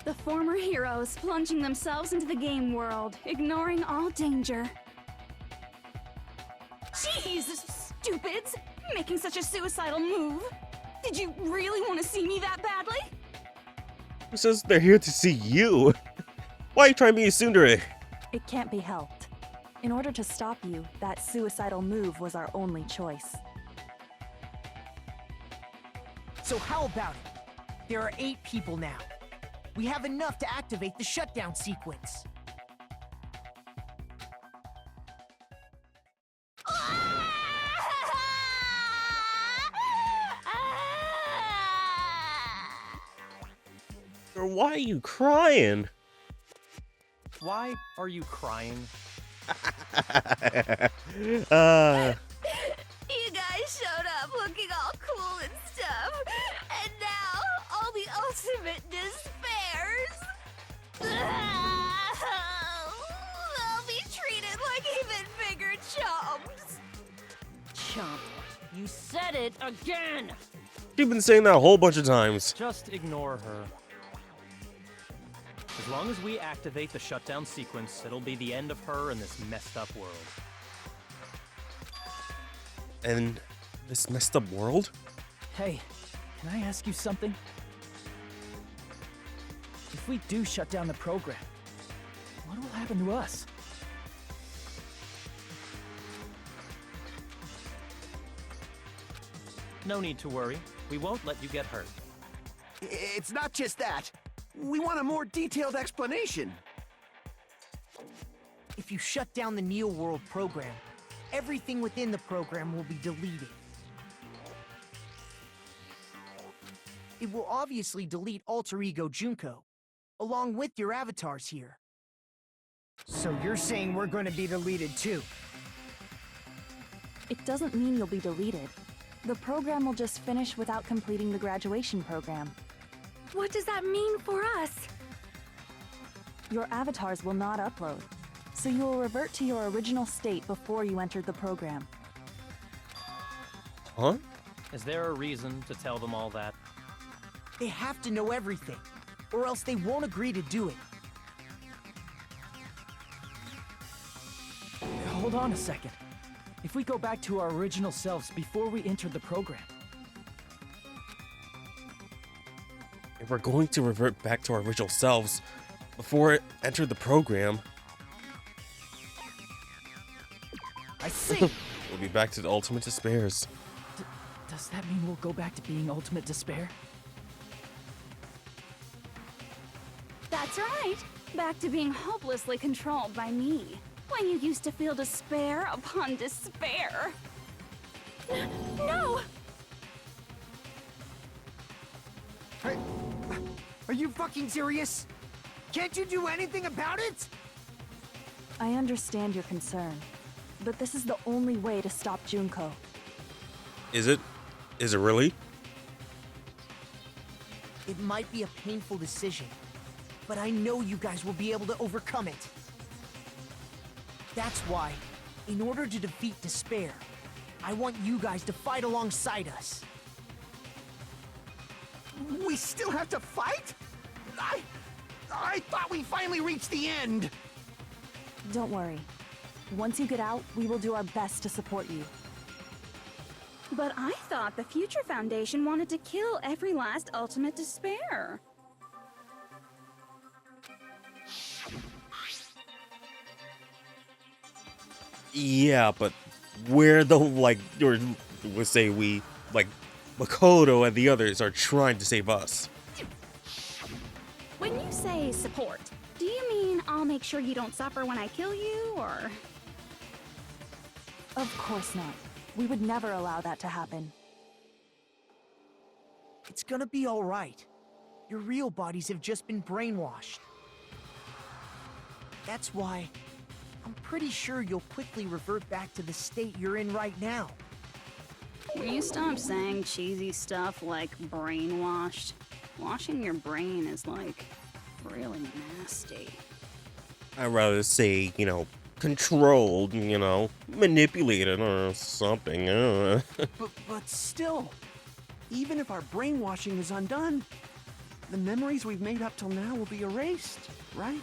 The former heroes plunging themselves into the game world, ignoring all danger. Jeez, stupids! Making such a suicidal move! Did you really want to see me that badly? Who says they're here to see you? Why are you trying to be a tsundere? It can't be helped. In order to stop you, that suicidal move was our only choice. So how about it? There are 8 people now. We have enough to activate the shutdown sequence. Or why are you crying? Why are you crying? You guys showed up looking all cool and stuff, and now all the ultimate despairs. They'll be treated like even bigger chumps. Chump, you said it again! You've been saying that a whole bunch of times. Just ignore her. As long as we activate the shutdown sequence, it'll be the end of her in this messed up world. And this messed up world? Hey, can I ask you something? If we do shut down the program, what will happen to us? No need to worry. We won't let you get hurt. It's not just that. We want a more detailed explanation. If you shut down the Neo World program, everything within the program will be deleted. It will obviously delete Alter Ego Junko, along with your avatars here. So you're saying we're going to be deleted too? It doesn't mean you'll be deleted. The program will just finish without completing the graduation program. What does that mean for us? Your avatars will not upload, so you will revert to your original state before you entered the program. Huh? Is there a reason to tell them all that? They have to know everything, or else they won't agree to do it. Hold on a second. If we go back to our original selves before we entered the program, If we're going to revert back to our original selves, before it entered the program. I see. We'll be back to the Ultimate Despairs. Does that mean we'll go back to being Ultimate Despair? That's right. Back to being hopelessly controlled by me. When you used to feel despair upon despair. No! Are you fucking serious? Can't you do anything about it? I understand your concern, but this is the only way to stop Junko. Is it? Is it really? It might be a painful decision, but I know you guys will be able to overcome it. That's why, in order to defeat despair, I want you guys to fight alongside us. We still have to fight? I thought we finally reached the end. Don't worry. Once you get out, we will do our best to support you. But I thought the Future Foundation wanted to kill every last Ultimate Despair. Yeah, but we're the, like, or we'll say we, like, Makoto and the others are trying to save us. When you say support, do you mean I'll make sure you don't suffer when I kill you, or...? Of course not. We would never allow that to happen. It's gonna be alright. Your real bodies have just been brainwashed. That's why I'm pretty sure you'll quickly revert back to the state you're in right now. Will you stop saying cheesy stuff like brainwashed? Washing your brain is, like, really nasty. I'd rather say, you know, controlled, you know, manipulated or something. But still, even if our brainwashing is undone, the memories we've made up till now will be erased, right?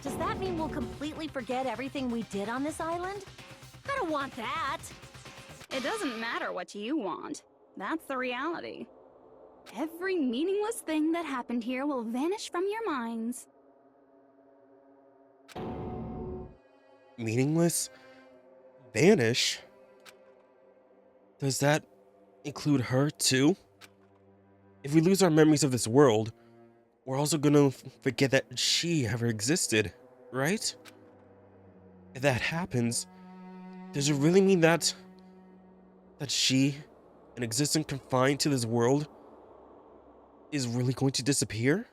Does that mean we'll completely forget everything we did on this island? I don't want that. It doesn't matter what you want. That's the reality. Every meaningless thing that happened here will vanish from your minds. Meaningless? Vanish? Does that include her too? If we lose our memories of this world, we're also gonna forget that she ever existed, right? If that happens, does it really mean that she, an existence confined to this world, is really going to disappear?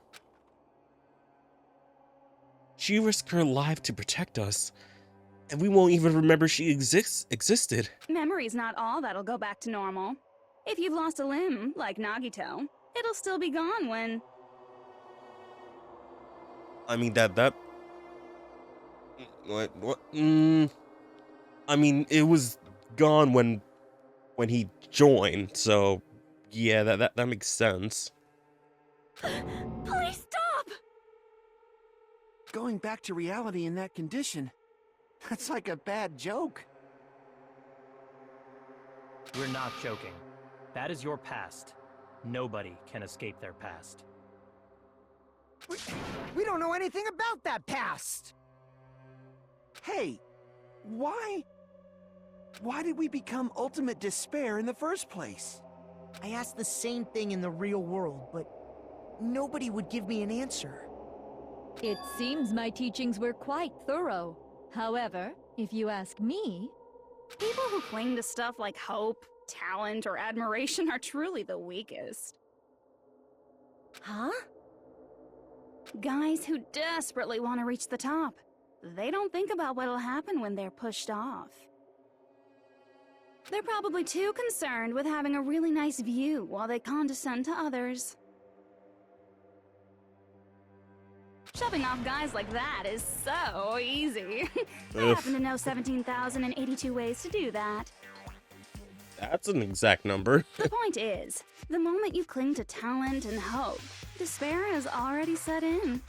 She risked her life to protect us, and we won't even remember she existed. Memory's not all that'll go back to normal. If you've lost a limb, like Nagito, it'll still be gone when... I mean, What? I mean, it was gone when he joined, so... Yeah, that makes sense. Please stop! Going back to reality in that condition, that's like a bad joke. We're not joking. That is your past. Nobody can escape their past. We don't know anything about that past! Hey, why did we become Ultimate Despair in the first place? I asked the same thing in the real world, but nobody would give me an answer. It seems my teachings were quite thorough. However, if you ask me... People who cling to stuff like hope, talent, or admiration are truly the weakest. Huh? Guys who desperately want to reach the top. They don't think about what'll happen when they're pushed off. They're probably too concerned with having a really nice view while they condescend to others. Shoving off guys like that is so easy. I happen to know 17,082 ways to do that. That's an exact number. The point is, the moment you cling to talent and hope, despair has already set in.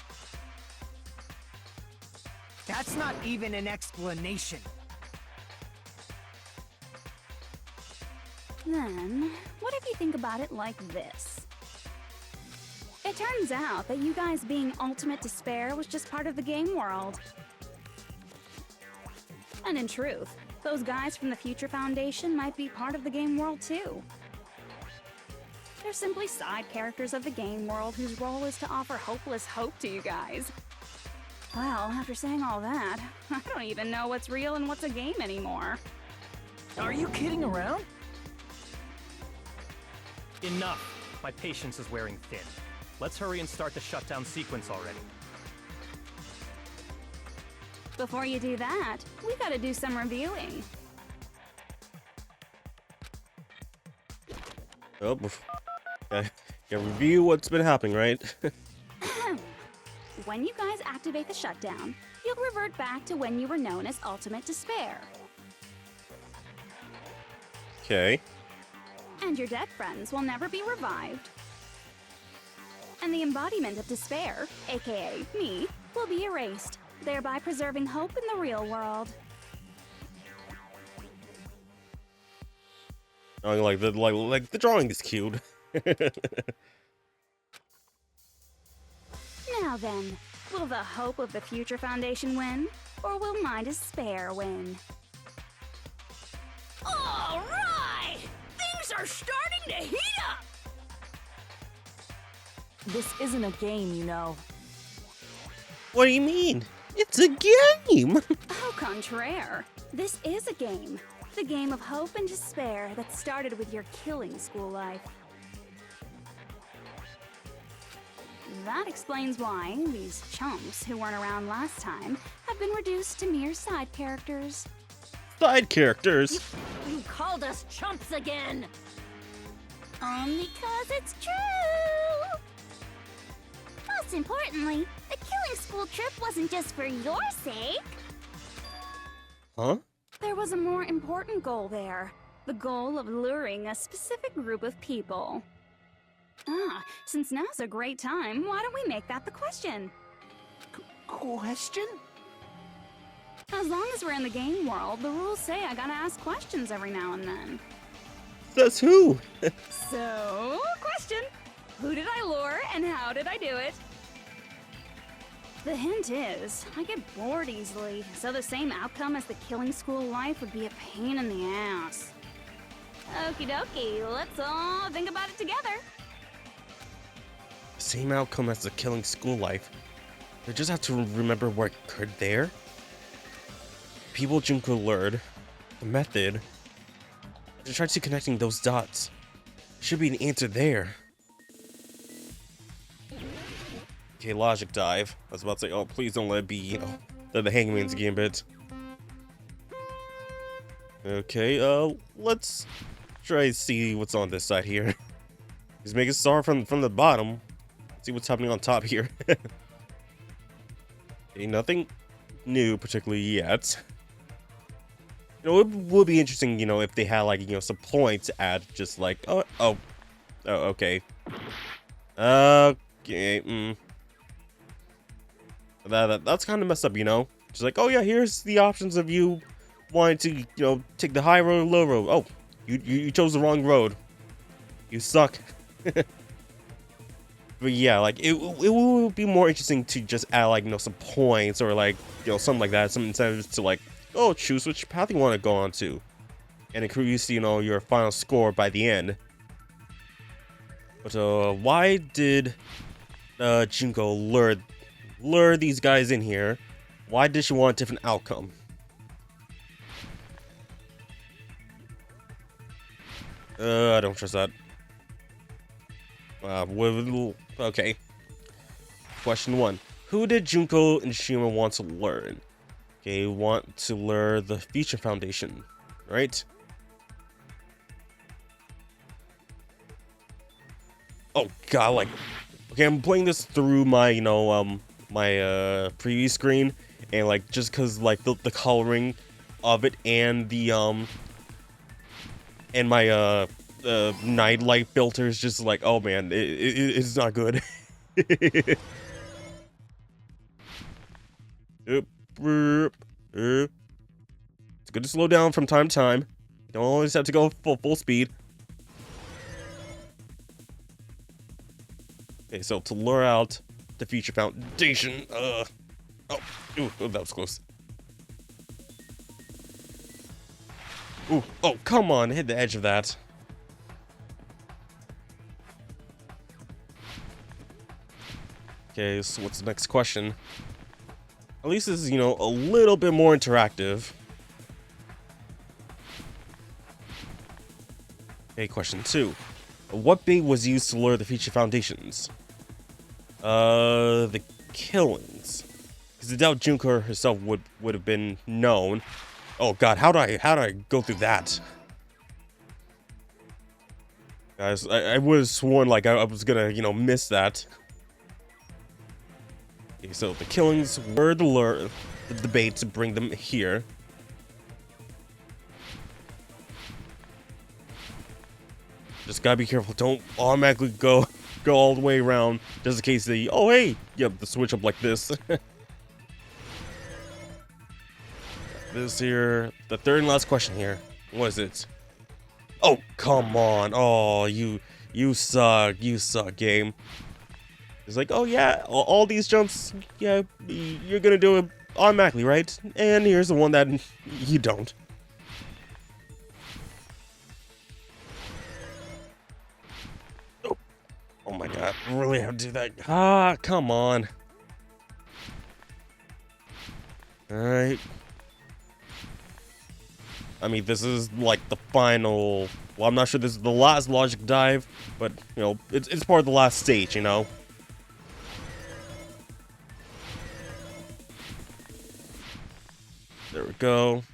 That's not even an explanation. Then, what if you think about it like this? It turns out that you guys being Ultimate Despair was just part of the game world. And in truth, those guys from the Future Foundation might be part of the game world too. They're simply side characters of the game world whose role is to offer hopeless hope to you guys. Well, after saying all that, I don't even know what's real and what's a game anymore. Are you kidding around? Enough. My patience is wearing thin. Let's hurry and start the shutdown sequence already. Before you do that, we gotta do some reviewing. Oh, gotta review what's been happening, right? When you guys activate the shutdown, you'll revert back to when you were known as Ultimate Despair. Okay. And your dead friends will never be revived. And the embodiment of despair, aka me, will be erased, thereby preserving hope in the real world. Oh, like the drawing is cute. Now then, will the hope of the Future Foundation win, or will my despair win? All right! Things are starting to heat up! This isn't a game, you know. What do you mean? It's a game! Au contraire, this is a game. The game of hope and despair that started with your killing school life. That explains why these chumps who weren't around last time have been reduced to mere side characters. Side characters? You called us chumps again! Because it's true! Most importantly, the killing school trip wasn't just for your sake. Huh? There was a more important goal there. The goal of luring a specific group of people. Since now's a great time, why don't we make that the question? Question? As long as we're in the game world, the rules say I gotta ask questions every now and then. Says who? So, question. Who did I lure and how did I do it? The hint is, I get bored easily, so the same outcome as the killing school life would be a pain in the ass. Okie dokie, let's all think about it together. Same outcome as the killing school life. They just have to remember what occurred there. People Junko lured. The method. To try to connecting those dots. Should be an answer there. Okay, logic dive. I was about to say, oh, please don't let it be, you know, the Hangman's Gambit. Okay, let's try to see what's on this side here. Just make it start from the bottom. See what's happening on top here. Okay, nothing new particularly yet. You know, it would be interesting, you know, if they had like, you know, some points to add, just like, oh, okay. Okay, That's kind of messed up, you know? Just like, oh yeah, here's the options of you wanting to, you know, take the high road or low road. Oh, you chose the wrong road. You suck. But yeah, like, it would be more interesting to just add, like, you know, some points or, like, you know, something like that. Some incentives to, like, oh, choose which path you want to go on to. And increase, you know, your final score by the end. But, why did Junko lure these guys in here? Why did she want a different outcome? I don't trust that. Okay. Question 1. Who did Junko and Shima want to learn? Okay, want to lure the Future Foundation, right? Oh god, like, okay, I'm playing this through my, you know, my preview screen, and like, just cause like the coloring of it and the and my nightlight filter is just like, oh man, it's not good. It's good to slow down from time to time. You don't always have to go full speed. Okay, so to lure out the Future Foundation, oh, that was close. Ooh, oh, come on, hit the edge of that. Okay, so what's the next question? At least this is, you know, a little bit more interactive. Okay, question 2. What bait was used to lure the Future Foundations? The killings. Because I doubt Junko herself would have been known. Oh god, how do I go through that? Guys, I would have sworn like I was gonna, you know, miss that. Okay, so the killings were the lure, the bait to bring them here. Just gotta be careful. Don't automatically go all the way around. Just in case they, oh hey, yep, the switch up like this. This here, the third and last question here. What is it? Oh come on! Oh you suck, game. It's like, oh yeah, all these jumps, yeah, you're gonna do it automatically, right? And here's the one that you don't. Oh my god, I really have to do that. Ah, come on. Alright. I mean, this is like the final... Well, I'm not sure this is the last logic dive, but, you know, it's part of the last stage, you know? There we go.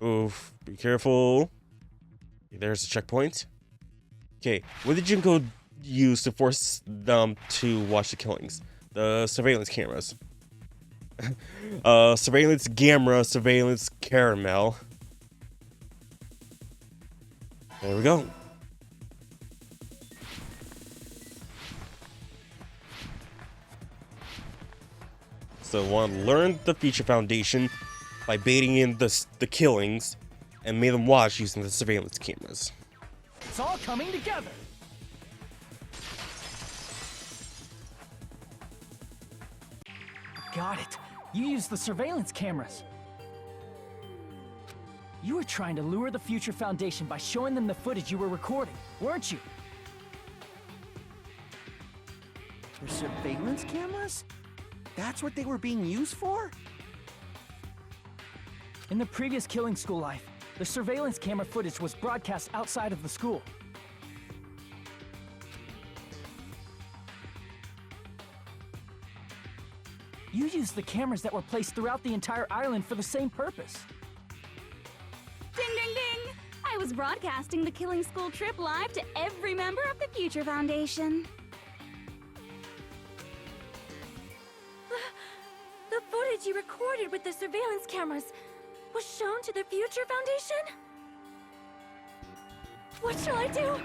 Oof, be careful. There's the checkpoint. Okay, what did Junko use to force them to watch the killings? The surveillance cameras. Surveillance camera, surveillance caramel. There we go. So one learned the Future Foundation by baiting in the killings and made them watch using the surveillance cameras. It's all coming together. Got it. You used the surveillance cameras. You were trying to lure the Future Foundation by showing them the footage you were recording, weren't you? The surveillance cameras? That's what they were being used for? In the previous Killing School life, the surveillance camera footage was broadcast outside of the school. You used the cameras that were placed throughout the entire island for the same purpose. Ding ding ding! I was broadcasting the Killing School trip live to every member of the Future Foundation. The footage you recorded with the surveillance cameras was shown to the Future Foundation? What shall I do?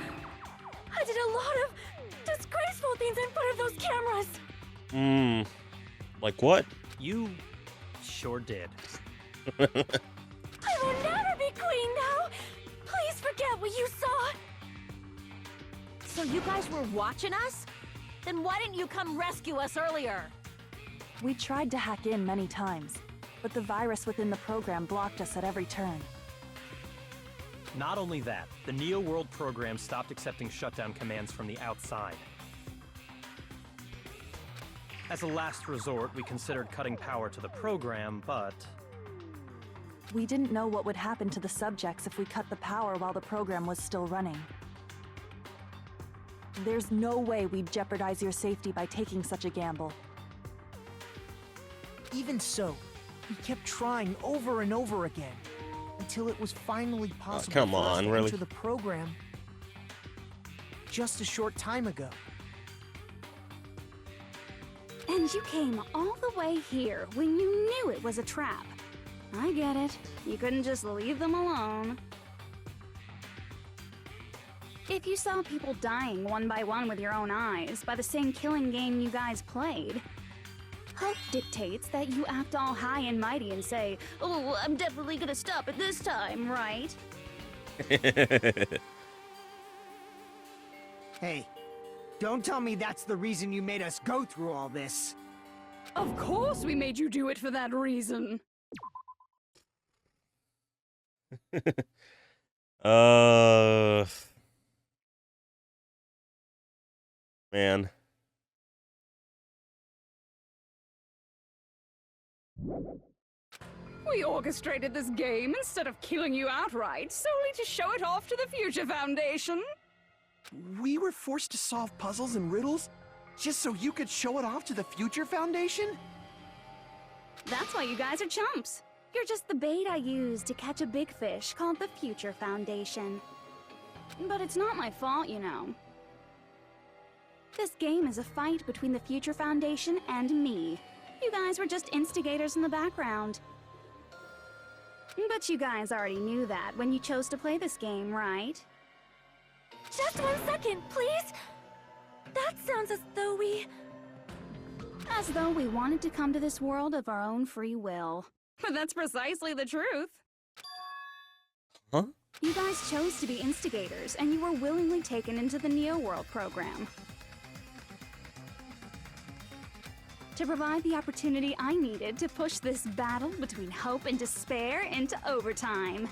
I did a lot of disgraceful things in front of those cameras. Like what? You sure did. I will never be queen now! Please forget what you saw! So you guys were watching us? Then why didn't you come rescue us earlier? We tried to hack in many times, but the virus within the program blocked us at every turn. Not only that, the Neo World program stopped accepting shutdown commands from the outside. As a last resort, we considered cutting power to the program, but... We didn't know what would happen to the subjects if we cut the power while the program was still running. There's no way we'd jeopardize your safety by taking such a gamble. Even so, we kept trying over and over again, until it was finally possible come for us on, to really? enter the program just a short time ago. And you came all the way here when you knew it was a trap. I get it. You couldn't just leave them alone. If you saw people dying one by one with your own eyes by the same killing game you guys played, hope dictates that you act all high and mighty and say, "Oh, I'm definitely gonna stop it this time, right?" Hey, Don't tell me that's the reason you made us go through all this. Of course we made you do it for that reason. Man. We orchestrated this game instead of killing you outright, solely to show it off to the Future Foundation. We were forced to solve puzzles and riddles just so you could show it off to the Future Foundation? That's why you guys are chumps. You're just the bait I used to catch a big fish called the Future Foundation. But it's not my fault, you know. This game is a fight between the Future Foundation and me. You guys were just instigators in the background. But you guys already knew that when you chose to play this game, right? Just 1 second, please! That sounds as though we... As though we wanted to come to this world of our own free will. But that's precisely the truth. Huh? You guys chose to be instigators, and you were willingly taken into the Neo World program. To provide the opportunity I needed to push this battle between hope and despair into overtime.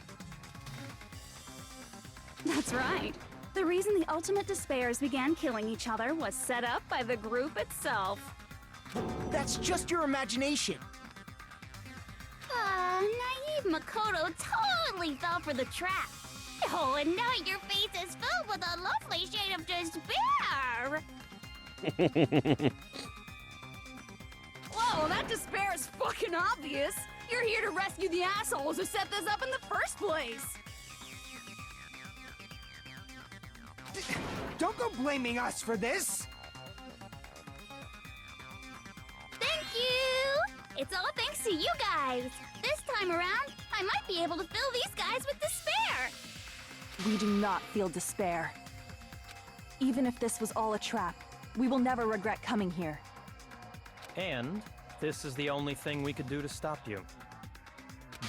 That's right. The reason the ultimate despairs began killing each other was set up by the group itself. That's just your imagination. Naive Makoto totally fell for the trap. Oh, and now your face is filled with a lovely shade of despair! Whoa, that despair is fucking obvious! You're here to rescue the assholes who set this up in the first place! Don't go blaming us for this! Thank you! It's all thanks to you guys! This time around, I might be able to fill these guys with despair! We do not feel despair. Even if this was all a trap, we will never regret coming here. And this is the only thing we could do to stop you.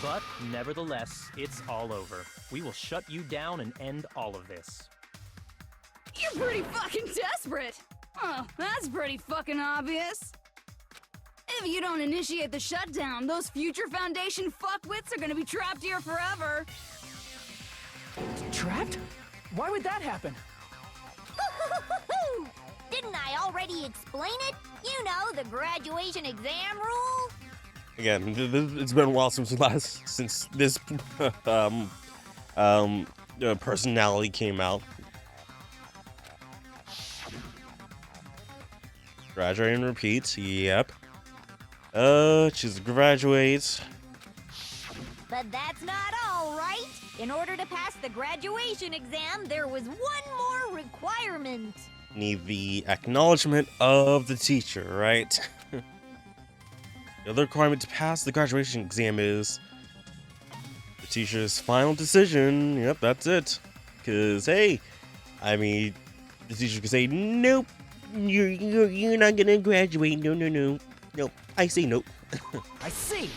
But nevertheless, it's all over. We will shut you down and end all of this. You're pretty fucking desperate! Oh, that's pretty fucking obvious. If you don't initiate the shutdown, those Future Foundation fuckwits are gonna be trapped here forever. Trapped? Why would that happen? Didn't I already explain it? You know, the graduation exam rule? Again, it's been a while since this personality came out. Graduate and repeat. Yep. She's graduates. But that's not all, right? In order to pass the graduation exam, there was one more requirement. Need the acknowledgement of the teacher, right? The other requirement to pass the graduation exam is the teacher's final decision. Yep, that's it. Because, hey, I mean, the teacher could say, nope, you're not gonna graduate. No. Nope, I say nope. I see.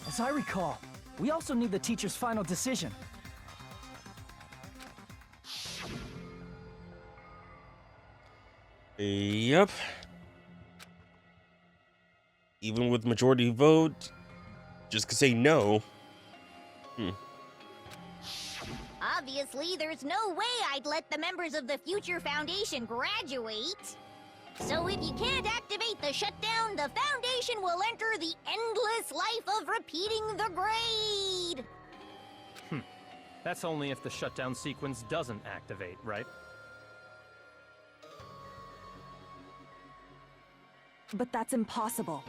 As I recall, we also need the teacher's final decision. Yep. Even with majority vote, just could say no. Obviously, there's no way I'd let the members of the Future Foundation graduate. So if you can't activate the shutdown, the Foundation will enter the endless life of repeating the grade! That's only if the shutdown sequence doesn't activate, right? But that's impossible.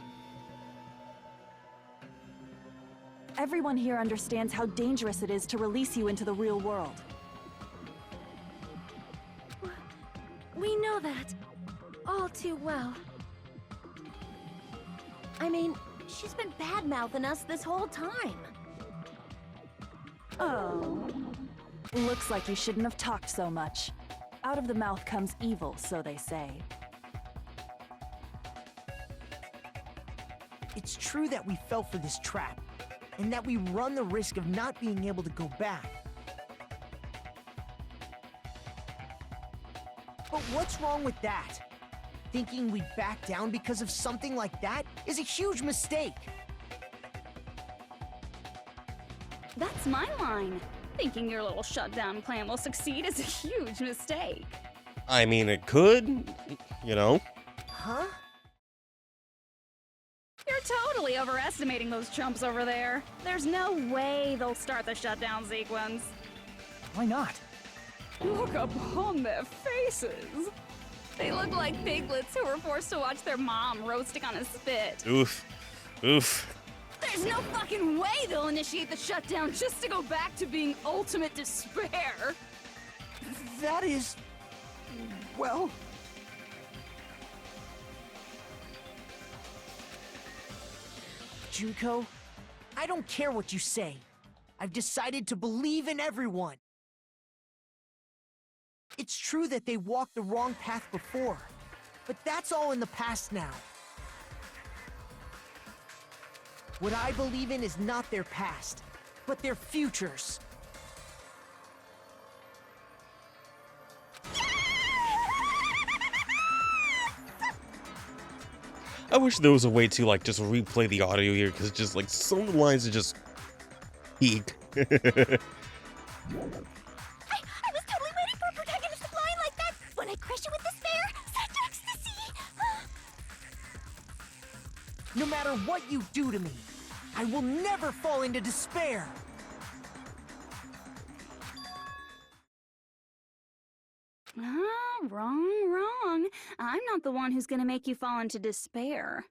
Everyone here understands how dangerous it is to release you into the real world. We know that. All too well. I mean, she's been bad-mouthing us this whole time. Oh. Looks like you shouldn't have talked so much. Out of the mouth comes evil, so they say. It's true that we fell for this trap, and that we run the risk of not being able to go back. But what's wrong with that? Thinking we'd back down because of something like that is a huge mistake. That's my line. Thinking your little shutdown plan will succeed is a huge mistake. I mean, it could, you know. Huh? You're totally overestimating those chumps over there. There's no way they'll start the shutdown sequence. Why not? Look upon their faces. They look like piglets who were forced to watch their mom roasting on a spit. Oof. Oof. There's no fucking way they'll initiate the shutdown just to go back to being ultimate despair. That is... well... Junko, I don't care what you say. I've decided to believe in everyone. It's true that they walked the wrong path before, but that's all in the past now. What I believe in is not their past, but their futures. I wish there was a way to, like, just replay the audio here, because just, like, some of the lines are just peak. I was totally waiting for a protagonist to line like that when I crush you with despair, such ecstasy! No matter what you do to me, I will never fall into despair! Wrong. I'm not the one who's gonna make you fall into despair.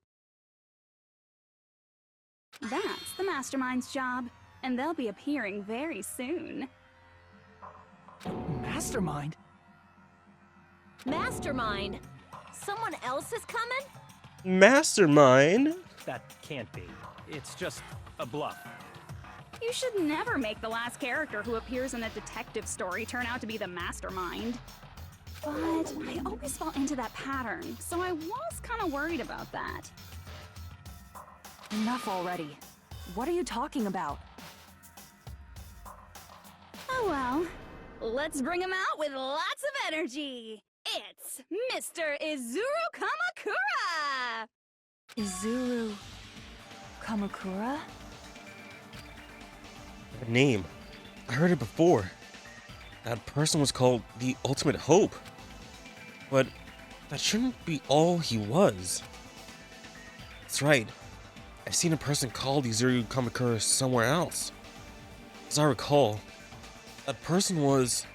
That's the Mastermind's job, and they'll be appearing very soon. Mastermind? Mastermind? Someone else is coming? Mastermind? That can't be. It's just a bluff. You should never make the last character who appears in a detective story turn out to be the Mastermind. But I always fall into that pattern, so I was kind of worried about that. Enough already. What are you talking about? Oh well, let's bring him out with lots of energy. It's Mr. Izuru Kamakura! Izuru... Kamakura? That name. I heard it before. That person was called the Ultimate Hope. But that shouldn't be all he was. That's right. I've seen a person called Izuru Kamakura somewhere else. As I recall, that person was...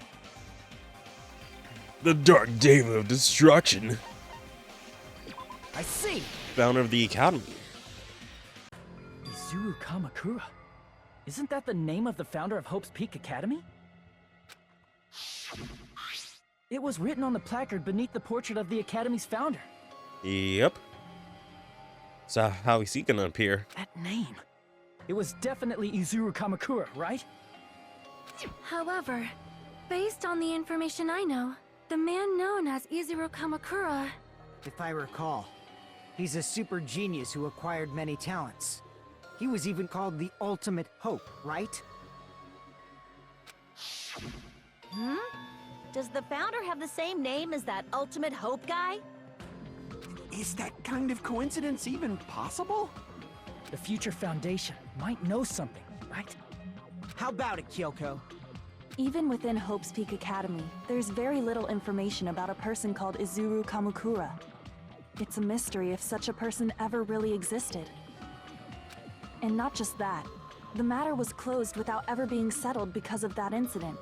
the Dark Demon of Destruction. I see! Founder of the Academy. Izuru Kamakura? Isn't that the name of the founder of Hope's Peak Academy? It was written on the placard beneath the portrait of the Academy's founder. Yep. So how is he gonna appear? That name. It was definitely Izuru Kamakura, right? However, based on the information I know, the man known as Izuru Kamakura... If I recall, he's a super genius who acquired many talents. He was even called the Ultimate Hope, right? Does the founder have the same name as that Ultimate Hope guy? Is that kind of coincidence even possible? The Future Foundation might know something, right? How about it, Kyoko? Even within Hope's Peak Academy, there's very little information about a person called Izuru Kamakura. It's a mystery if such a person ever really existed. And not just that, the matter was closed without ever being settled because of that incident.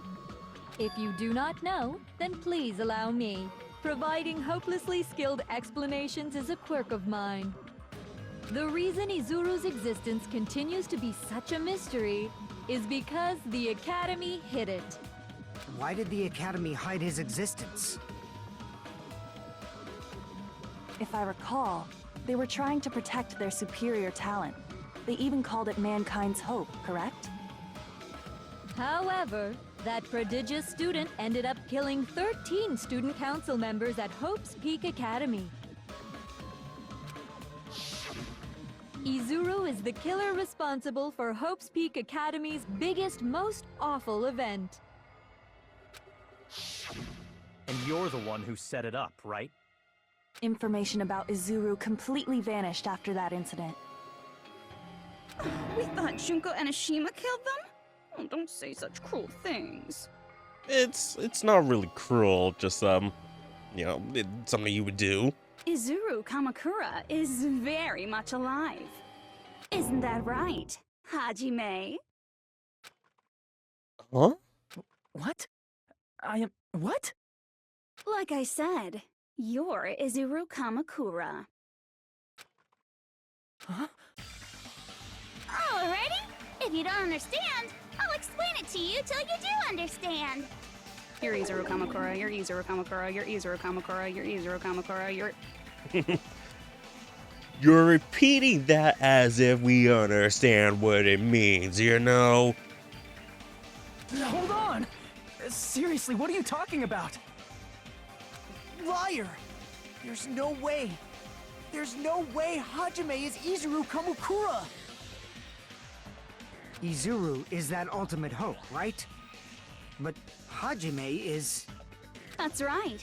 If you do not know, then please allow me. Providing hopelessly skilled explanations is a quirk of mine. The reason Izuru's existence continues to be such a mystery is because the Academy hid it. Why did the Academy hide his existence? If I recall, they were trying to protect their superior talent. They even called it mankind's hope, correct? However, that prodigious student ended up killing 13 student council members at Hope's Peak Academy. Izuru is the killer responsible for Hope's Peak Academy's biggest, most awful event. And you're the one who set it up, right? Information about Izuru completely vanished after that incident. We thought Junko Enoshima killed them? Oh, don't say such cruel things. It's not really cruel, just it's something you would do. Izuru Kamakura is very much alive. Isn't that right, Hajime? Huh? What? I am... What? Like I said, you're Izuru Kamakura. Huh? Alrighty. If you don't understand, I'll explain it to you till you do understand. You're Izuru Kamakura, you're Izuru Kamakura, you're Izuru Kamakura, you're Izuru Kamakura, you're... You're repeating that as if we understand what it means, you know? Hold on! Seriously, what are you talking about? Liar! There's no way. There's no way Hajime is Izuru Kamakura! Izuru is that ultimate hope, right? But Hajime is... That's right.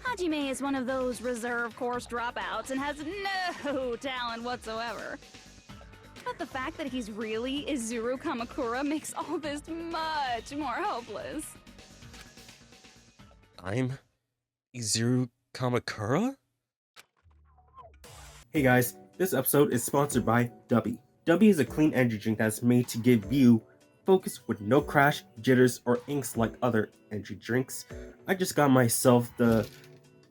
Hajime is one of those reserve course dropouts and has no talent whatsoever. But the fact that he's really Izuru Kamakura makes all this much more hopeless. I'm Izuru Kamakura? Hey guys, this episode is sponsored by Dubby. Dubby is a clean energy drink that's made to give you focus with no crash, jitters, or inks like other energy drinks. I just got myself the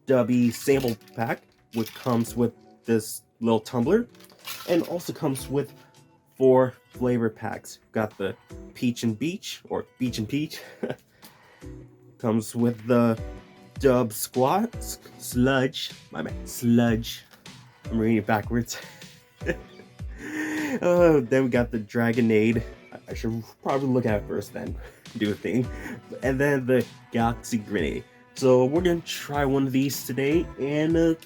Dubby sample pack, which comes with this little tumbler, and also comes with 4 flavor packs. Got the Peach and Beach, or Beach and Peach. Comes with the Dub Sludge. My bad, Sludge. I'm reading it backwards. Then we got the Dragonade. I should probably look at it first, then do a thing. And then the Galaxy Grenade. So we're gonna try one of these today, and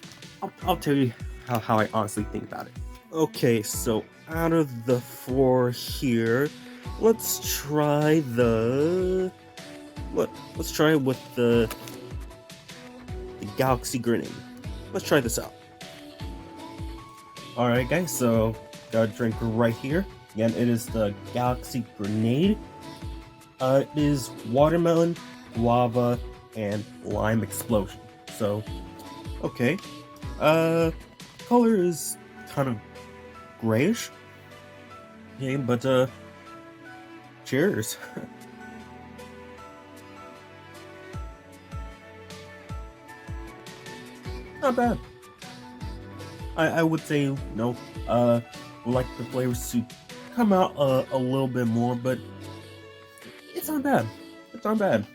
I'll tell you how I honestly think about it. Okay, so out of the 4 here, let's try the... Let's try it with the Galaxy Grenade. Let's try this out. Alright guys, so got a drink right here. Again, it is the Galaxy Grenade. It is watermelon, guava, and lime explosion. So, okay. Color is kind of grayish. Okay, but cheers. Not bad. I would say no. Like the flavors to come out a little bit more, but it's not bad. It's not bad.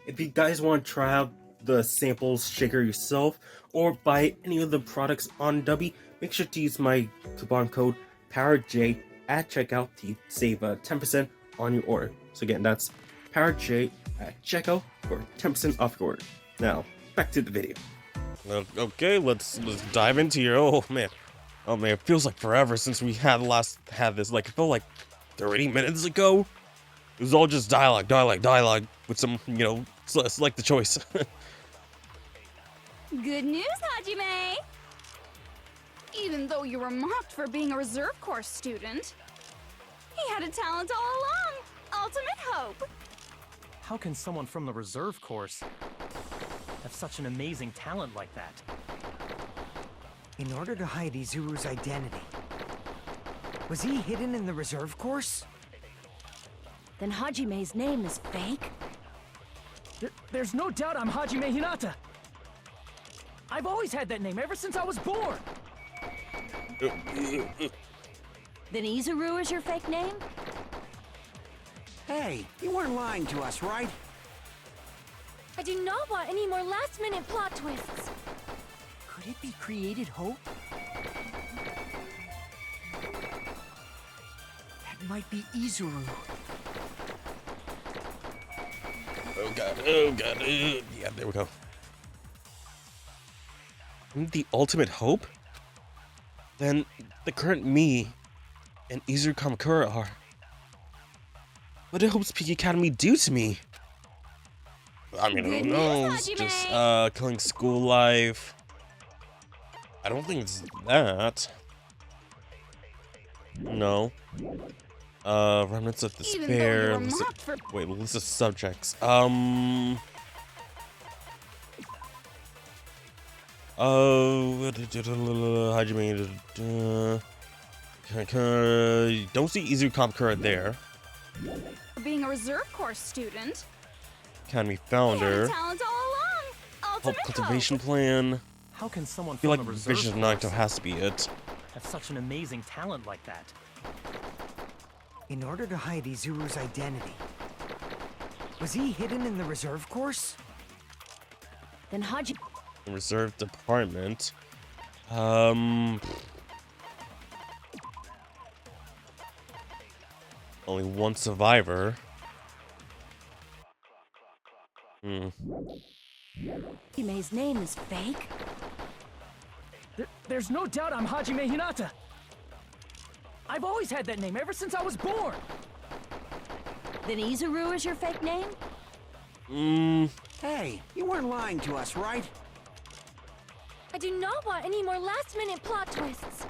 If you guys want to try out the samples shaker yourself or buy any of the products on Dubby, make sure to use my coupon code PowerJ at checkout to save 10% on your order. So again, that's PowerJ at checkout for 10% off your order. Now, back to the video. Okay, let's dive into your... Oh man, it feels like forever since we had this. Like, it felt like 30 minutes ago. It was all just dialogue with some, select the choice. Good news, Hajime! Even though you were mocked for being a reserve course student, he had a talent all along! Ultimate hope! How can someone from the reserve course have such an amazing talent like that? In order to hide Izuru's identity. Was he hidden in the reserve course? Then Hajime's name is fake? There's no doubt I'm Hajime Hinata! I've always had that name ever since I was born! Then Izuru is your fake name? Hey, you weren't lying to us, right? I do not want any more last-minute plot twists. Could it be created hope? That might be Izuru. Oh god, yeah, there we go. I'm the ultimate hope? Then the current me and Izuru Kamakura are... What did Hope's Peak Academy do to me? I mean, Good who news, knows? Hajime. Just, killing school life. I don't think it's that. No. Remnants of Even though you despair. were mocked for Wait, list of subjects. Oh, Hajime. Don't see Izu Kamakura there. being a reserve course student. Academy He had founder. talent all along. Hope Ultimate cultivation plan. How can someone I feel from like the reserve Vision of force Naruto has to be it. have such an amazing talent like that? In order to hide Izuru's identity. Was he hidden in the reserve course? Then Haji. Reserve department. Only one survivor. Hajime's name is fake. There's no doubt I'm Hajime Hinata. I've always had that name ever since I was born. Then Izuru is your fake name? Hey, you weren't lying to us, right? I do not want any more last-minute plot twists.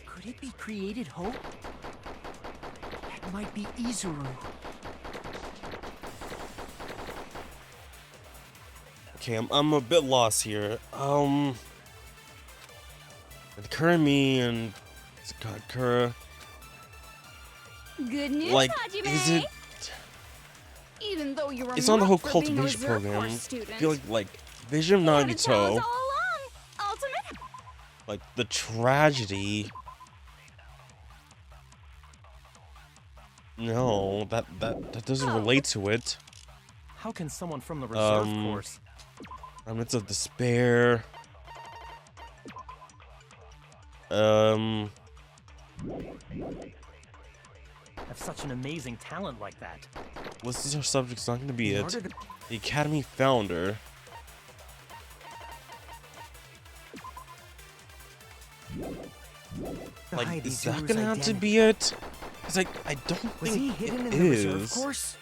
Could it be created hope? That might be Izuru. Okay, I'm a bit lost here. Kurumi and Sakura. Good news, Like, Hajime. is it? Even though you were It's on the whole mocked for being a cultivation reserve program. course I student. feel like Vision of He had a talent Naruto, all along. Ultimate. like the tragedy. No, that doesn't relate to it. How can someone from the reserve course Remnants of despair. have such an amazing talent like that? List of subjects not going to be In it. order to- The Academy founder. Like, hide is that Izuru's gonna have to identity. be it? Cause like, I don't Was he think hidden it in the reserve is. course?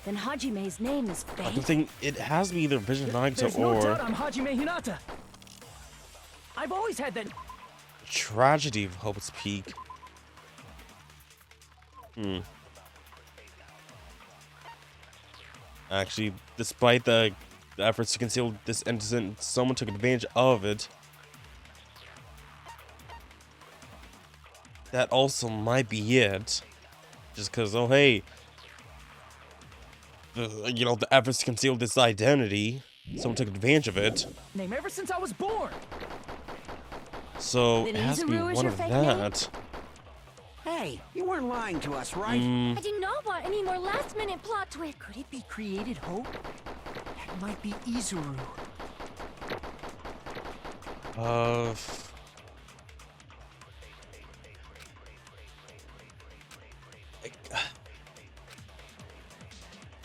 Then Hajime's name is I fake. don't think it has to be either Vision of Naruto There's no or doubt I'm Hajime Hinata. I've always had that. Tragedy of Hope's Peak. Actually, despite the efforts to conceal this incident, someone took advantage of it. That also might be it. Just because, oh hey, the efforts to conceal this identity, someone took advantage of it. Name ever since I was born. So Then it has to be Izuru is one your of fake name? that. Hey, you weren't lying to us, right? I do not want any more last-minute plot twists. Could it be created hope? That might be Izuru.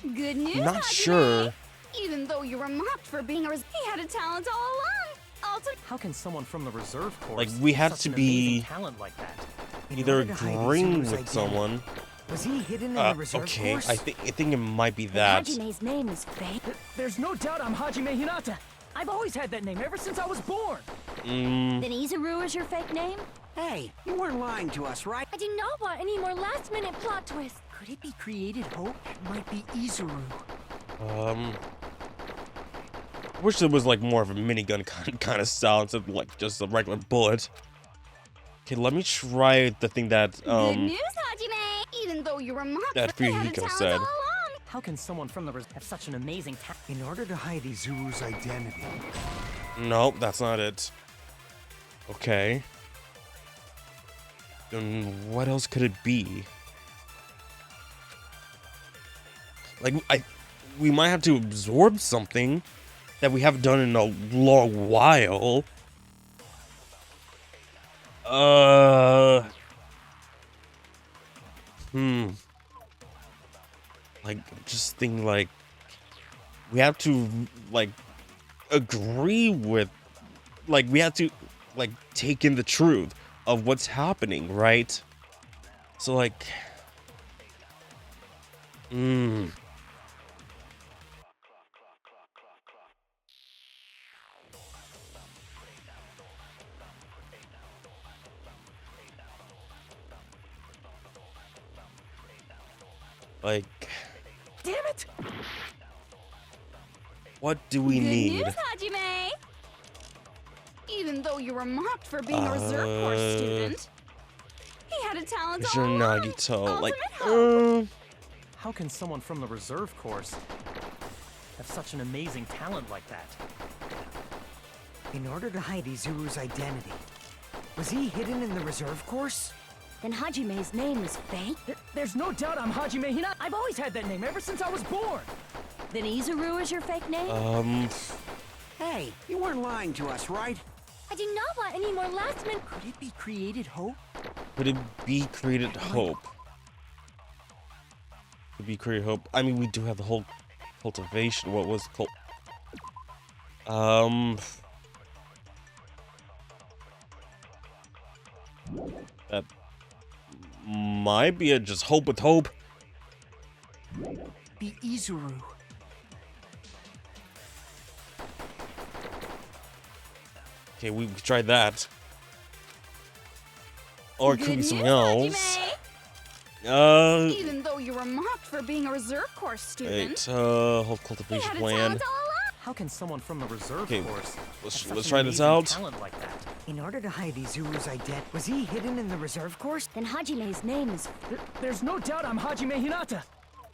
Good news, Not Hajime. sure. Even though you were mocked for being a he had a talent all along. Ultimate. How can someone from the reserve course Like, we have have such to an be amazing talent like that? In Either order to hide agreeing Izuru's with identity. someone. Was he hidden in the reserve Okay, course? I think it might be Then that. Hajime's name is fake. There's no doubt I'm Hajime Hinata. I've always had that name ever since I was born. Then Izuru is your fake name? Hey, you weren't lying to us, right? I do not want any more last-minute plot twists. Could it be created hope? That might be Izuru. I wish there was like more of a minigun kind of style instead of like just a regular bullet. Okay, let me try the thing that Good news, Hajime. Even though you were mocked that for he had a Fuyuhiko talent said. all along. How can someone from the reserve have such an amazing talent? In order to hide Izuru's identity. Nope, that's not it. Okay. Then what else could it be? Like we might have to absorb something that we haven't done in a long while. Like, just think like we have to like agree with, like we have to like take in the truth of what's happening, right? So like, Like, Damn it! what do we Good need? news, Hajime! Even though you were mocked for being a reserve corps student, he had a talent all along. Nagito, like, How can someone from the reserve course have such an amazing talent like that? In order to hide Izuru's identity, was he hidden in the reserve course? Then Hajime's name is fake? There's no doubt I'm Hajime Hinata. I've always had that name ever since I was born. Then Izuru is your fake name? Hey, you weren't lying to us, right? I do not want any more last-minute... Could it be created hope? Could it be created hope? Could be created hope. I mean, we do have the whole cultivation. What was cult? That might be a just hope with hope. Be Izuru. Okay, we tried that. Or it could be something else. Even though you were mocked for being a reserve corps student, whole cultivation plan. How can someone from the reserve Okay, course let's try this out. talent like that? In order to hide Izuru's identity, was he hidden in the reserve course? Then Hajime's name is... There's no doubt I'm Hajime Hinata.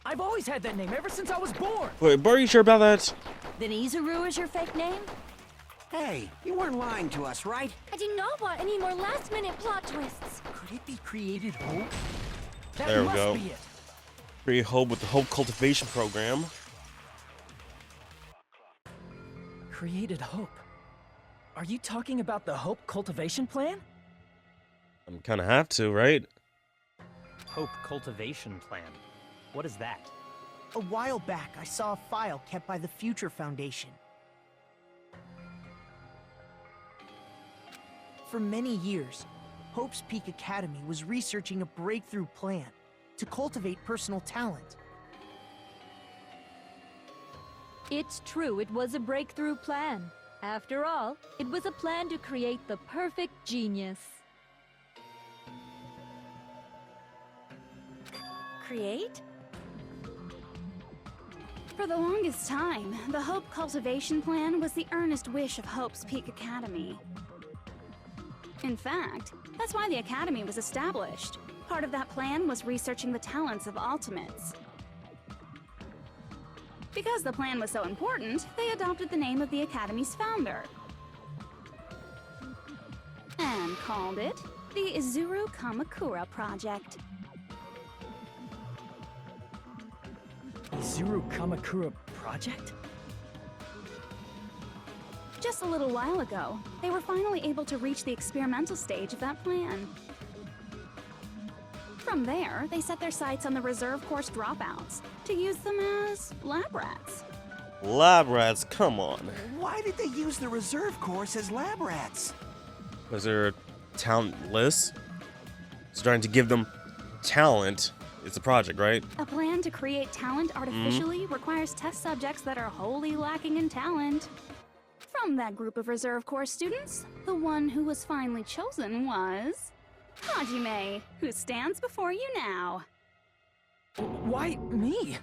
I've always had that name ever since I was born. Wait, but are you sure about that? Then Izuru is your fake name? Hey, you weren't lying to us, right? I do not want any more last-minute plot twists. Could it be created hope? That There we must go. be it. Create hope with the Hope Cultivation Program. Created hope. Are you talking about the Hope Cultivation Plan? I'm kind of have to, right? Hope cultivation plan. What is that? A while back, I saw a file kept by the Future Foundation. For many years, Hope's Peak Academy was researching a breakthrough plan to cultivate personal talent. It's true, it was a breakthrough plan. After all, it was a plan to create the perfect genius. Create? for the longest time, the Hope Cultivation Plan was the earnest wish of Hope's Peak Academy. In fact, that's why the Academy was established. Part of that plan was researching the talents of Ultimates. Because the plan was so important, they adopted the name of the Academy's founder. And called it the Izuru Kamakura Project. Izuru Kamakura Project? Just a little while ago, they were finally able to reach the experimental stage of that plan. From there, they set their sights on the reserve course dropouts to use them as lab rats. Lab rats, come on. Why did they use the reserve course as lab rats? Because they're talentless. It's trying to give them talent. It's a project, right? A plan to create talent artificially requires test subjects that are wholly lacking in talent. From that group of reserve course students, the one who was finally chosen was Hajime, who stands before you now. Why me?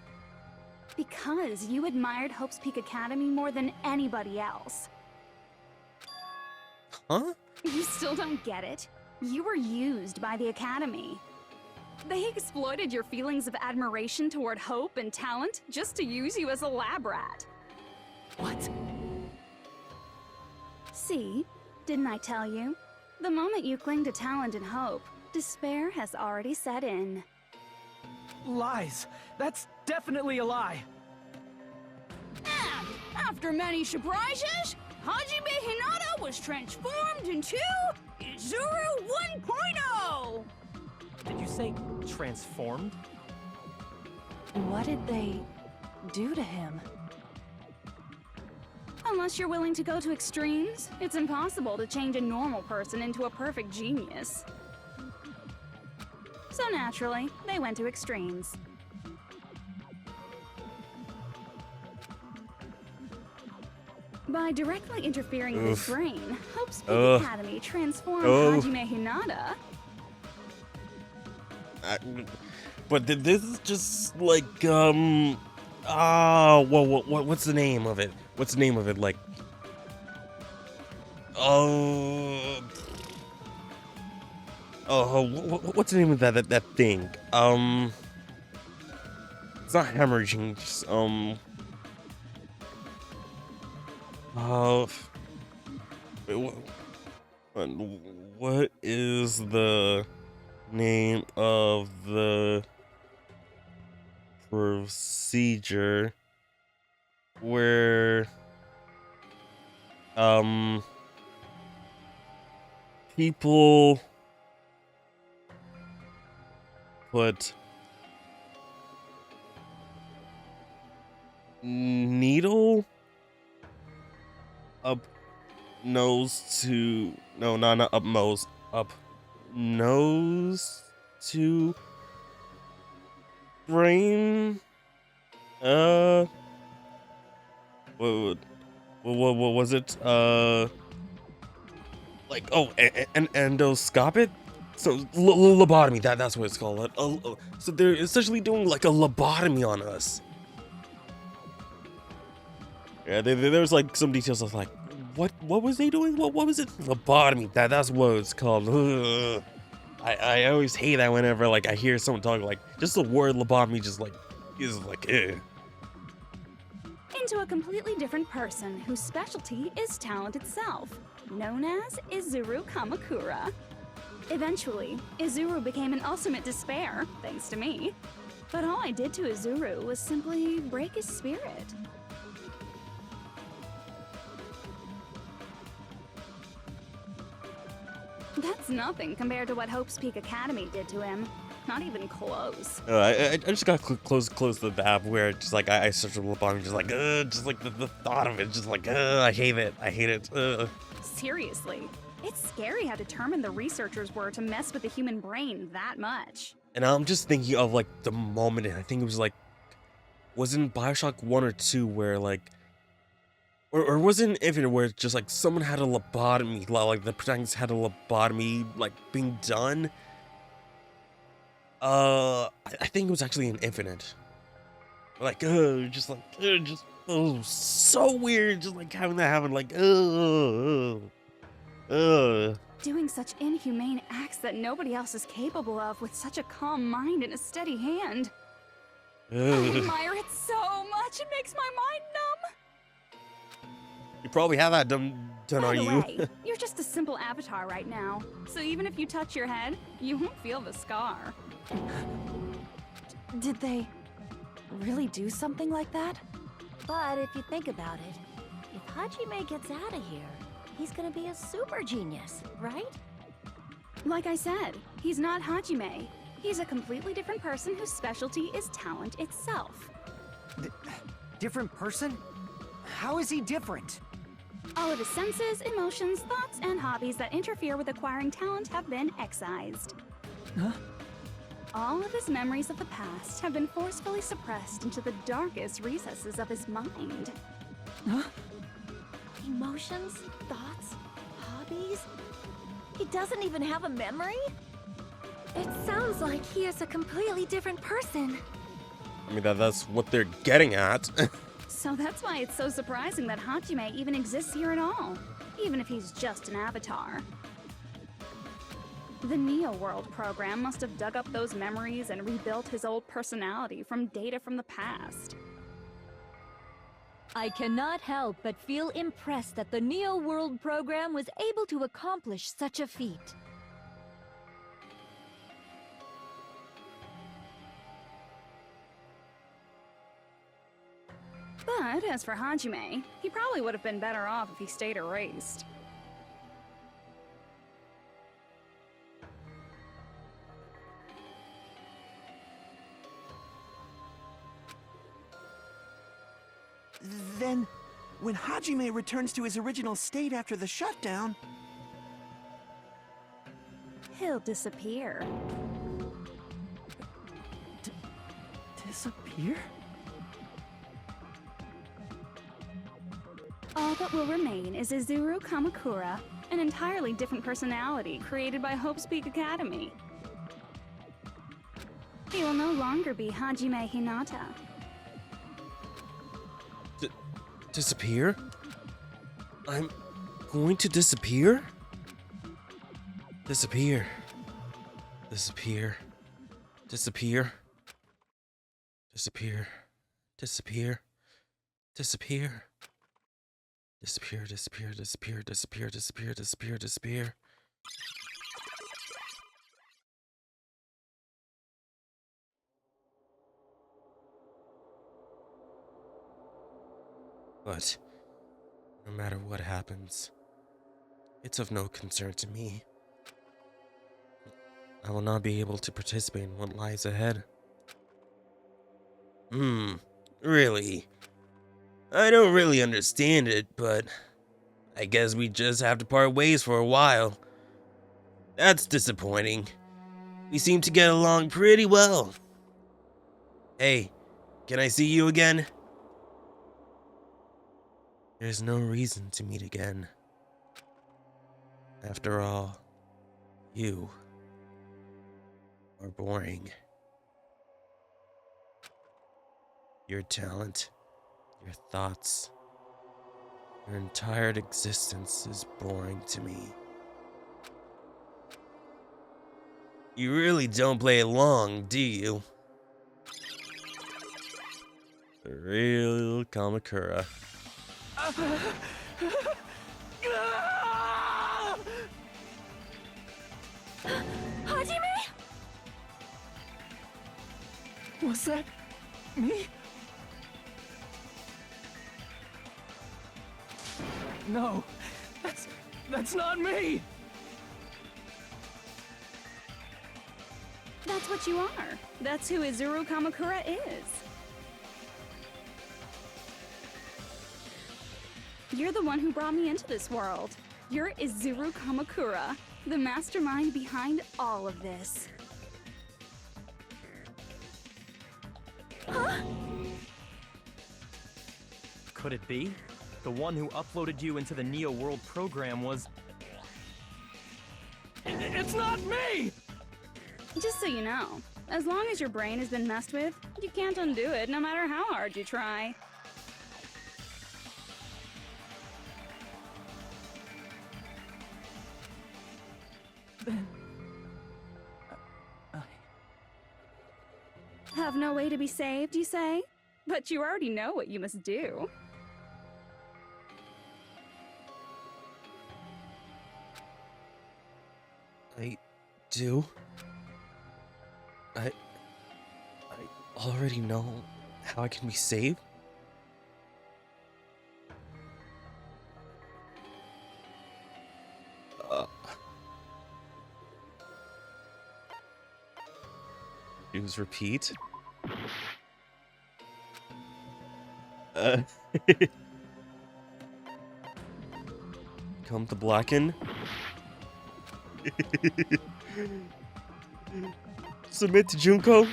Because you admired Hope's Peak Academy more than anybody else. Huh? You still don't get it? You were used by the Academy. They exploited your feelings of admiration toward hope and talent just to use you as a lab rat. What? See, didn't I tell you? The moment you cling to talent and hope, despair has already set in. Lies. That's definitely a lie. And after many surprises, Hajime Hinata was transformed into Izuru 1.0! Did you say transformed? What did they do to him? Unless you're willing to go to extremes, it's impossible to change a normal person into a perfect genius. So naturally, they went to extremes. By directly interfering with his brain, Hope's Peak Academy transformed Hajime Hinata But this is just like what's the name of it? What's the name of it? Like, what's the name of that thing? It's not hemorrhaging. Just, what is the name of the procedure where people put needle up nose to not up nose, up nose to brain? What was it? Like, an endoscopic? So, lobotomy, that's what it's called. So they're essentially doing like a lobotomy on us. Yeah, there's like some details of like, what was they doing? What was it? Lobotomy, that's what it's called. Ugh. I always hate that whenever like I hear someone talk, like, just the word lobotomy just like is like, eh. Into a completely different person whose specialty is talent itself, known as Izuru Kamakura. Eventually, Izuru became an ultimate despair, thanks to me. But all I did to Izuru was simply break his spirit. That's nothing compared to what Hope's Peak Academy did to him. Not even close. I just got close to the app where just like I searched for lobotomy, just like the thought of it, just like I hate it. Seriously, it's scary how determined the researchers were to mess with the human brain that much. And I'm just thinking of like the moment, I think it was like, was in Bioshock 1 or 2 where like, or was it in Infinite where just like someone had a lobotomy, like the protagonist had a lobotomy like being done. I think it was actually in Infinite. Like, just so weird, just like having that happen, like, Doing such inhumane acts that nobody else is capable of with such a calm mind and a steady hand. I admire it so much, it makes my mind numb. You probably have that done on you. By the way, you're just a simple avatar right now, so even if you touch your head, you won't feel the scar. Did they really do something like that? But if you think about it, if Hajime gets out of here, he's gonna be a super genius, right? Like I said, he's not Hajime. He's a completely different person whose specialty is talent itself. Different person? How is he different? All of his senses, emotions, thoughts, and hobbies that interfere with acquiring talent have been excised. Huh? All of his memories of the past have been forcefully suppressed into the darkest recesses of his mind. Huh? Emotions, thoughts, hobbies? He doesn't even have a memory? It sounds like he is a completely different person. I mean, that's what they're getting at. So that's why it's so surprising that Hajime even exists here at all, even if he's just an avatar. The Neo World program must have dug up those memories and rebuilt his old personality from data from the past. I cannot help but feel impressed that the Neo World program was able to accomplish such a feat. But as for Hajime, he probably would have been better off if he stayed erased. Then, when Hajime returns to his original state after the shutdown... He'll disappear. Disappear? All that will remain is Izuru Kamakura, an entirely different personality created by Hope's Peak Academy. He will no longer be Hajime Hinata. Disappear? I'm going to disappear? Disappear. Disappear. Disappear. Disappear. Disappear. Disappear. Disappear, disappear, disappear, disappear, disappear, disappear, disappear. But no matter what happens, it's of no concern to me. I will not be able to participate in what lies ahead. Really? I don't really understand it, but I guess we just have to part ways for a while. That's disappointing. We seem to get along pretty well. Hey, can I see you again? There's no reason to meet again. After all, you are boring. Your talent, your thoughts, your entire existence is boring to me. You really don't play along, do you? The real Kamakura. Hajime? Was that me? No, that's not me. That's what you are. That's who Izuru Kamakura is. You're the one who brought me into this world. You're Izuru Kamakura, the mastermind behind all of this. Huh? Could it be? The one who uploaded you into the Neo World program was... It's not me! Just so you know, as long as your brain has been messed with, you can't undo it no matter how hard you try. Have no way to be saved, you say? But you already know what you must do. I do? I already know how I can be saved? Use repeat. Come to blacken. Submit to Junko.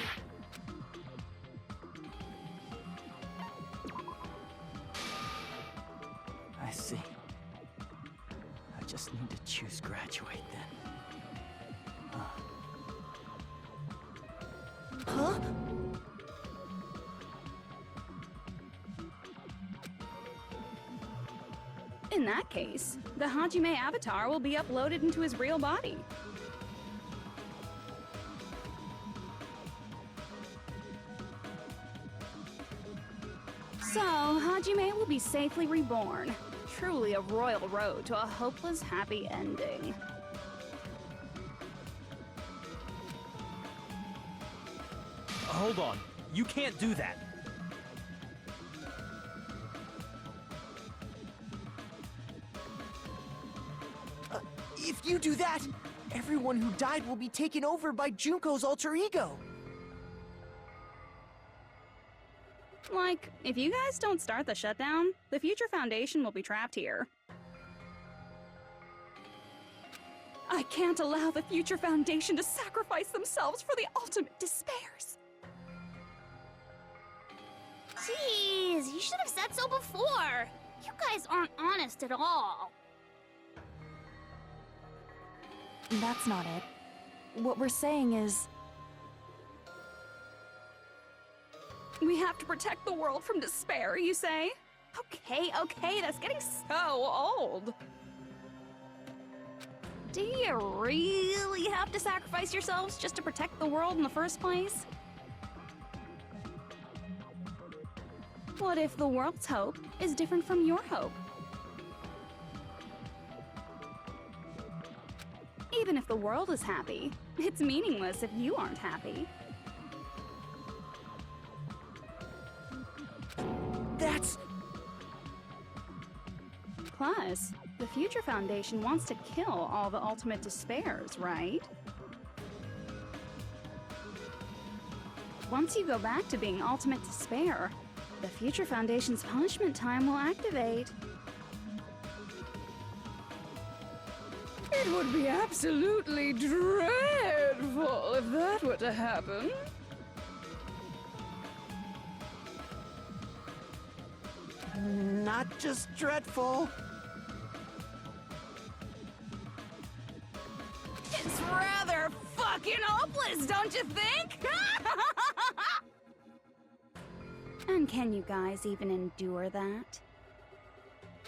I see. I just need to choose graduate then. Huh? In that case, the Hajime avatar will be uploaded into his real body. So, Hajime will be safely reborn. Truly a royal road to a hopeless happy ending. Hold on. You can't do that. If you do that, everyone who died will be taken over by Junko's alter ego. Like, if you guys don't start the shutdown, the Future Foundation will be trapped here. I can't allow the Future Foundation to sacrifice themselves for the ultimate despairs. Jeez, you should have said so before. You guys aren't honest at all. That's not it. What we're saying is... We have to protect the world from despair, you say? Okay, that's getting so old. Do you really have to sacrifice yourselves just to protect the world in the first place? What if the world's hope is different from your hope? Even if the world is happy, it's meaningless if you aren't happy. That's... Plus, the Future Foundation wants to kill all the ultimate despairs, right? Once you go back to being ultimate despair, the Future Foundation's punishment time will activate. It would be absolutely dreadful if that were to happen. Not just dreadful. It's rather fucking hopeless, don't you think? And can you guys even endure that?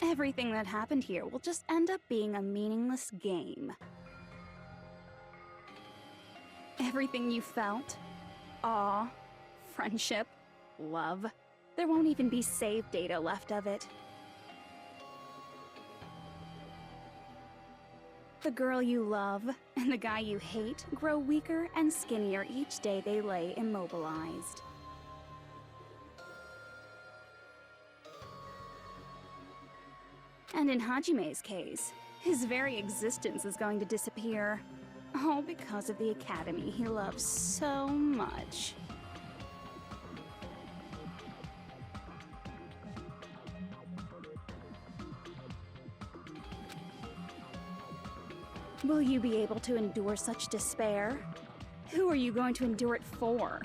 Everything that happened here will just end up being a meaningless game. Everything you felt, awe, friendship, love, there won't even be save data left of it. The girl you love and the guy you hate grow weaker and skinnier each day they lay immobilized. And in Hajime's case, his very existence is going to disappear. All because of the academy he loves so much. Will you be able to endure such despair? Who are you going to endure it for?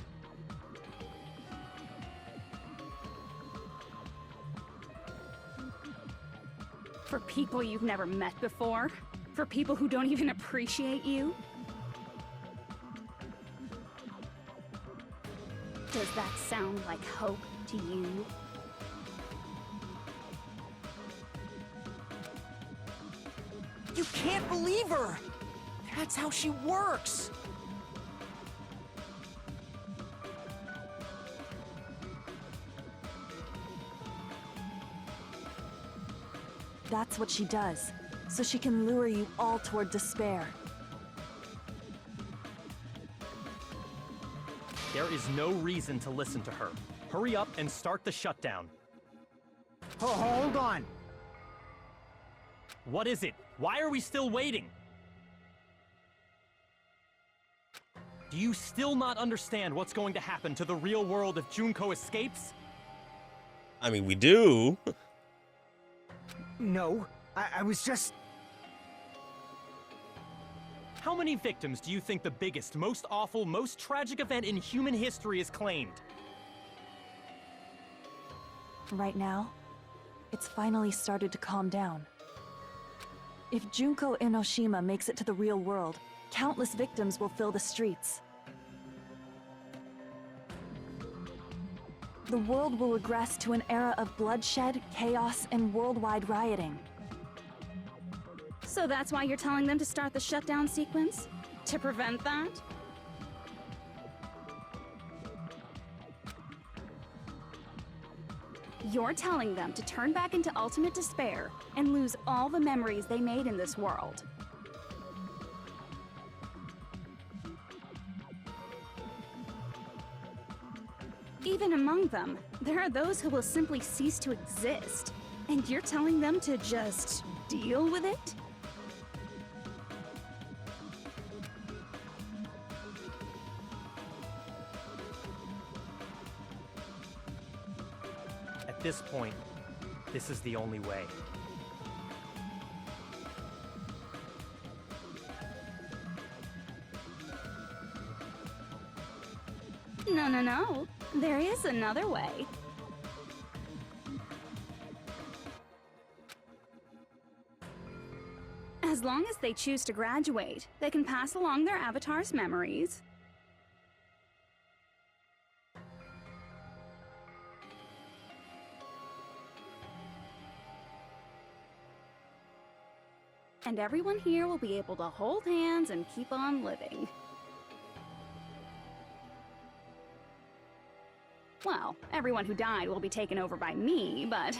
For people you've never met before? For people who don't even appreciate you? Does that sound like hope to you? You can't believe her! That's how she works! That's what she does, so she can lure you all toward despair. There is no reason to listen to her. Hurry up and start the shutdown. Oh, hold on! What is it? Why are we still waiting? Do you still not understand what's going to happen to the real world if Junko escapes? I mean, we do. No, I was just... How many victims do you think the biggest, most awful, most tragic event in human history has claimed? Right now, it's finally started to calm down. If Junko Enoshima makes it to the real world, countless victims will fill the streets. The world will regress to an era of bloodshed, chaos, and worldwide rioting. So that's why you're telling them to start the shutdown sequence? To prevent that? You're telling them to turn back into ultimate despair and lose all the memories they made in this world. Even among them, there are those who will simply cease to exist. And you're telling them to just deal with it? At this point, this is the only way. No. There is another way. As long as they choose to graduate, they can pass along their avatar's memories. And everyone here will be able to hold hands and keep on living. Well, everyone who died will be taken over by me, but...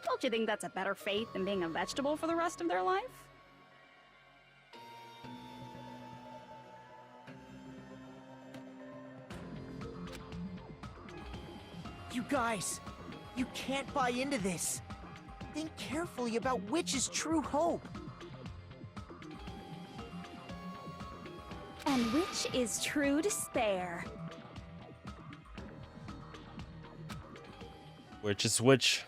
Don't you think that's a better fate than being a vegetable for the rest of their life? You guys, you can't buy into this. Think carefully about which is true hope. And which is true despair. Which is which?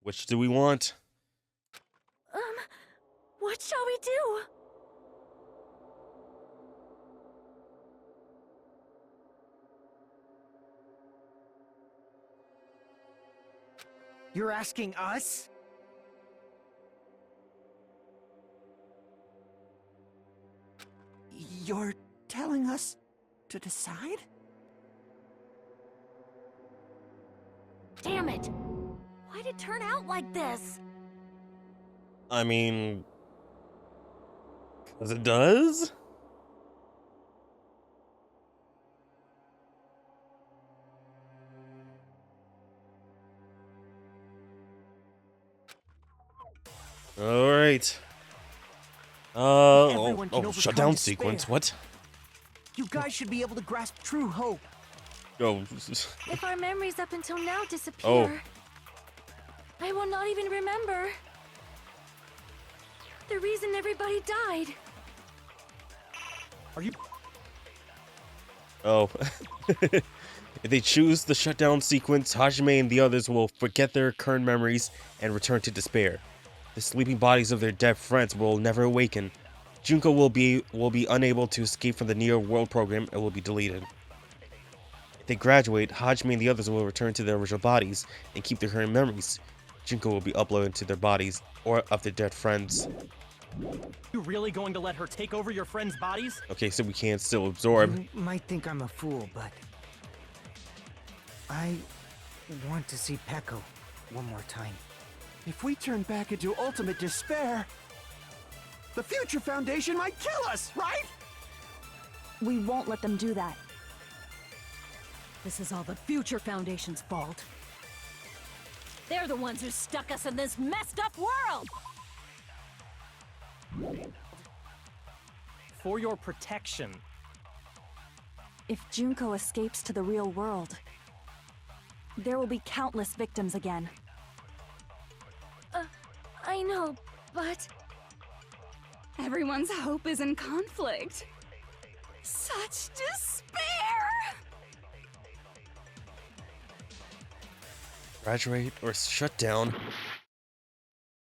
Which do we want? What shall we do? You're asking us? You're telling us to decide? Damn it! Why'd it turn out like this? I mean... 'cause it does? Alright. Everyone can overcome shutdown despair. sequence, what? You guys should be able to grasp true hope. Oh, If our memories up until now disappear, Oh. I will not even remember the reason everybody died. Are you... oh. If they choose the shutdown sequence, Hajime and the others will forget their current memories and return to despair. The sleeping bodies of their dead friends will never awaken. Junko will be unable to escape from the Neo World program and will be deleted. If they graduate, Hajime and the others will return to their original bodies and keep their current memories. Junko will be uploaded to their bodies or of their dead friends. You really going to let her take over your friends' bodies? Okay, so we can still absorb. You might think I'm a fool, but... I want to see Peko one more time. If we turn back into ultimate despair, the Future Foundation might kill us, right? We won't let them do that. This is all the Future Foundation's fault. They're the ones who stuck us in this messed up world! For your protection. If Junko escapes to the real world, there will be countless victims again. I know, but... Everyone's hope is in conflict. Such despair! Graduate or shut down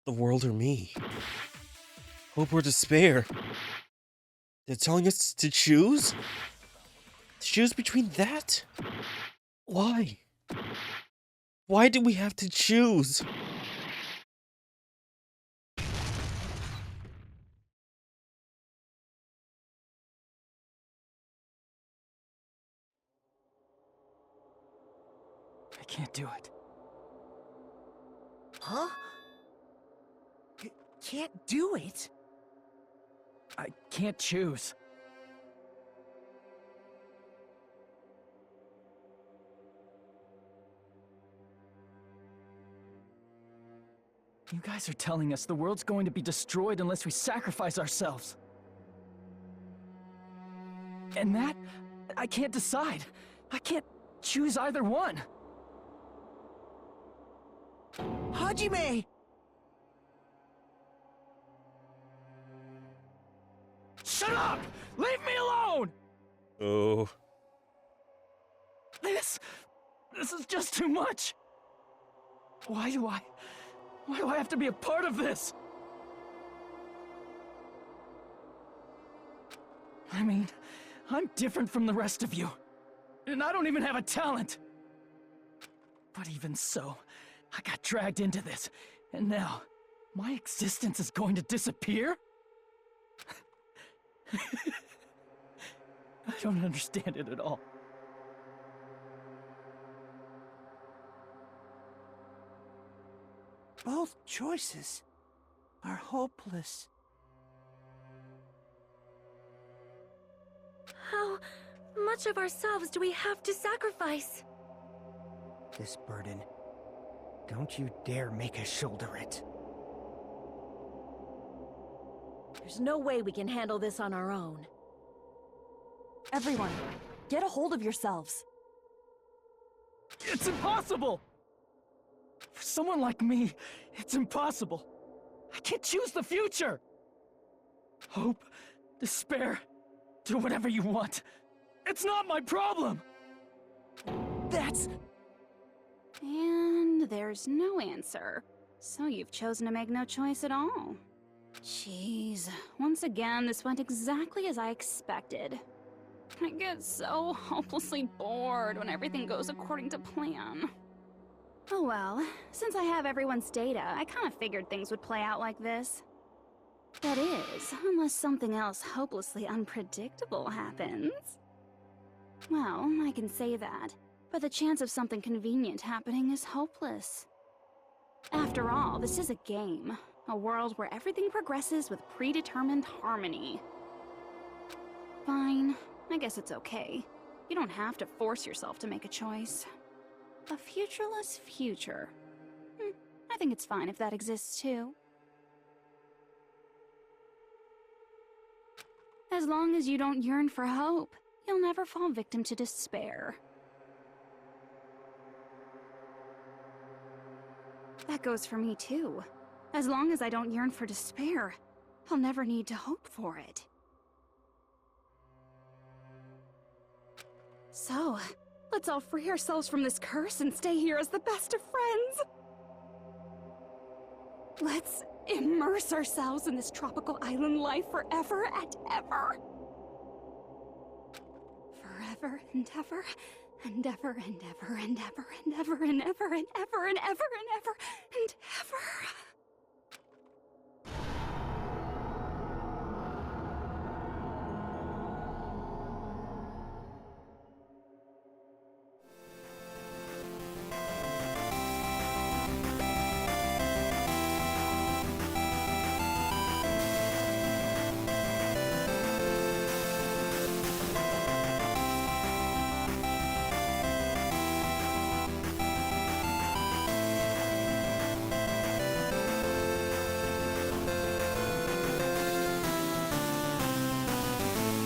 the world or me. Hope or despair. They're telling us to choose? To choose between that? Why? Why do we have to choose? I can't do it. Huh? Can't do it? I can't choose. You guys are telling us the world's going to be destroyed unless we sacrifice ourselves. And that, I can't decide. I can't choose either one. Hajime! Shut up! Leave me alone! Oh. This is just too much. Why do I have to be a part of this? I mean, I'm different from the rest of you. And I don't even have a talent. But even so, I got dragged into this. And now, my existence is going to disappear? I don't understand it at all. Both choices are hopeless. How much of ourselves do we have to sacrifice? This burden, don't you dare make us shoulder it. There's no way we can handle this on our own. Everyone, get a hold of yourselves. It's impossible! For someone like me, it's impossible. I can't choose the future! Hope, despair, do whatever you want. It's not my problem! That's... And there's no answer. So you've chosen to make no choice at all. Jeez, once again, this went exactly as I expected. I get so hopelessly bored when everything goes according to plan. Oh well, since I have everyone's data, I kind of figured things would play out like this. That is, unless something else hopelessly unpredictable happens. Well, I can say that, but the chance of something convenient happening is hopeless. After all, this is a game. A world where everything progresses with predetermined harmony. Fine, I guess it's okay. You don't have to force yourself to make a choice. A futureless future. I think it's fine if that exists too. As long as you don't yearn for hope, you'll never fall victim to despair. That goes for me too. As long as I don't yearn for despair, I'll never need to hope for it. So, let's all free ourselves from this curse and stay here as the best of friends. Let's immerse ourselves in this tropical island life forever and ever. Forever and ever, and ever and ever and ever and ever and ever and ever and ever and ever and ever and ever.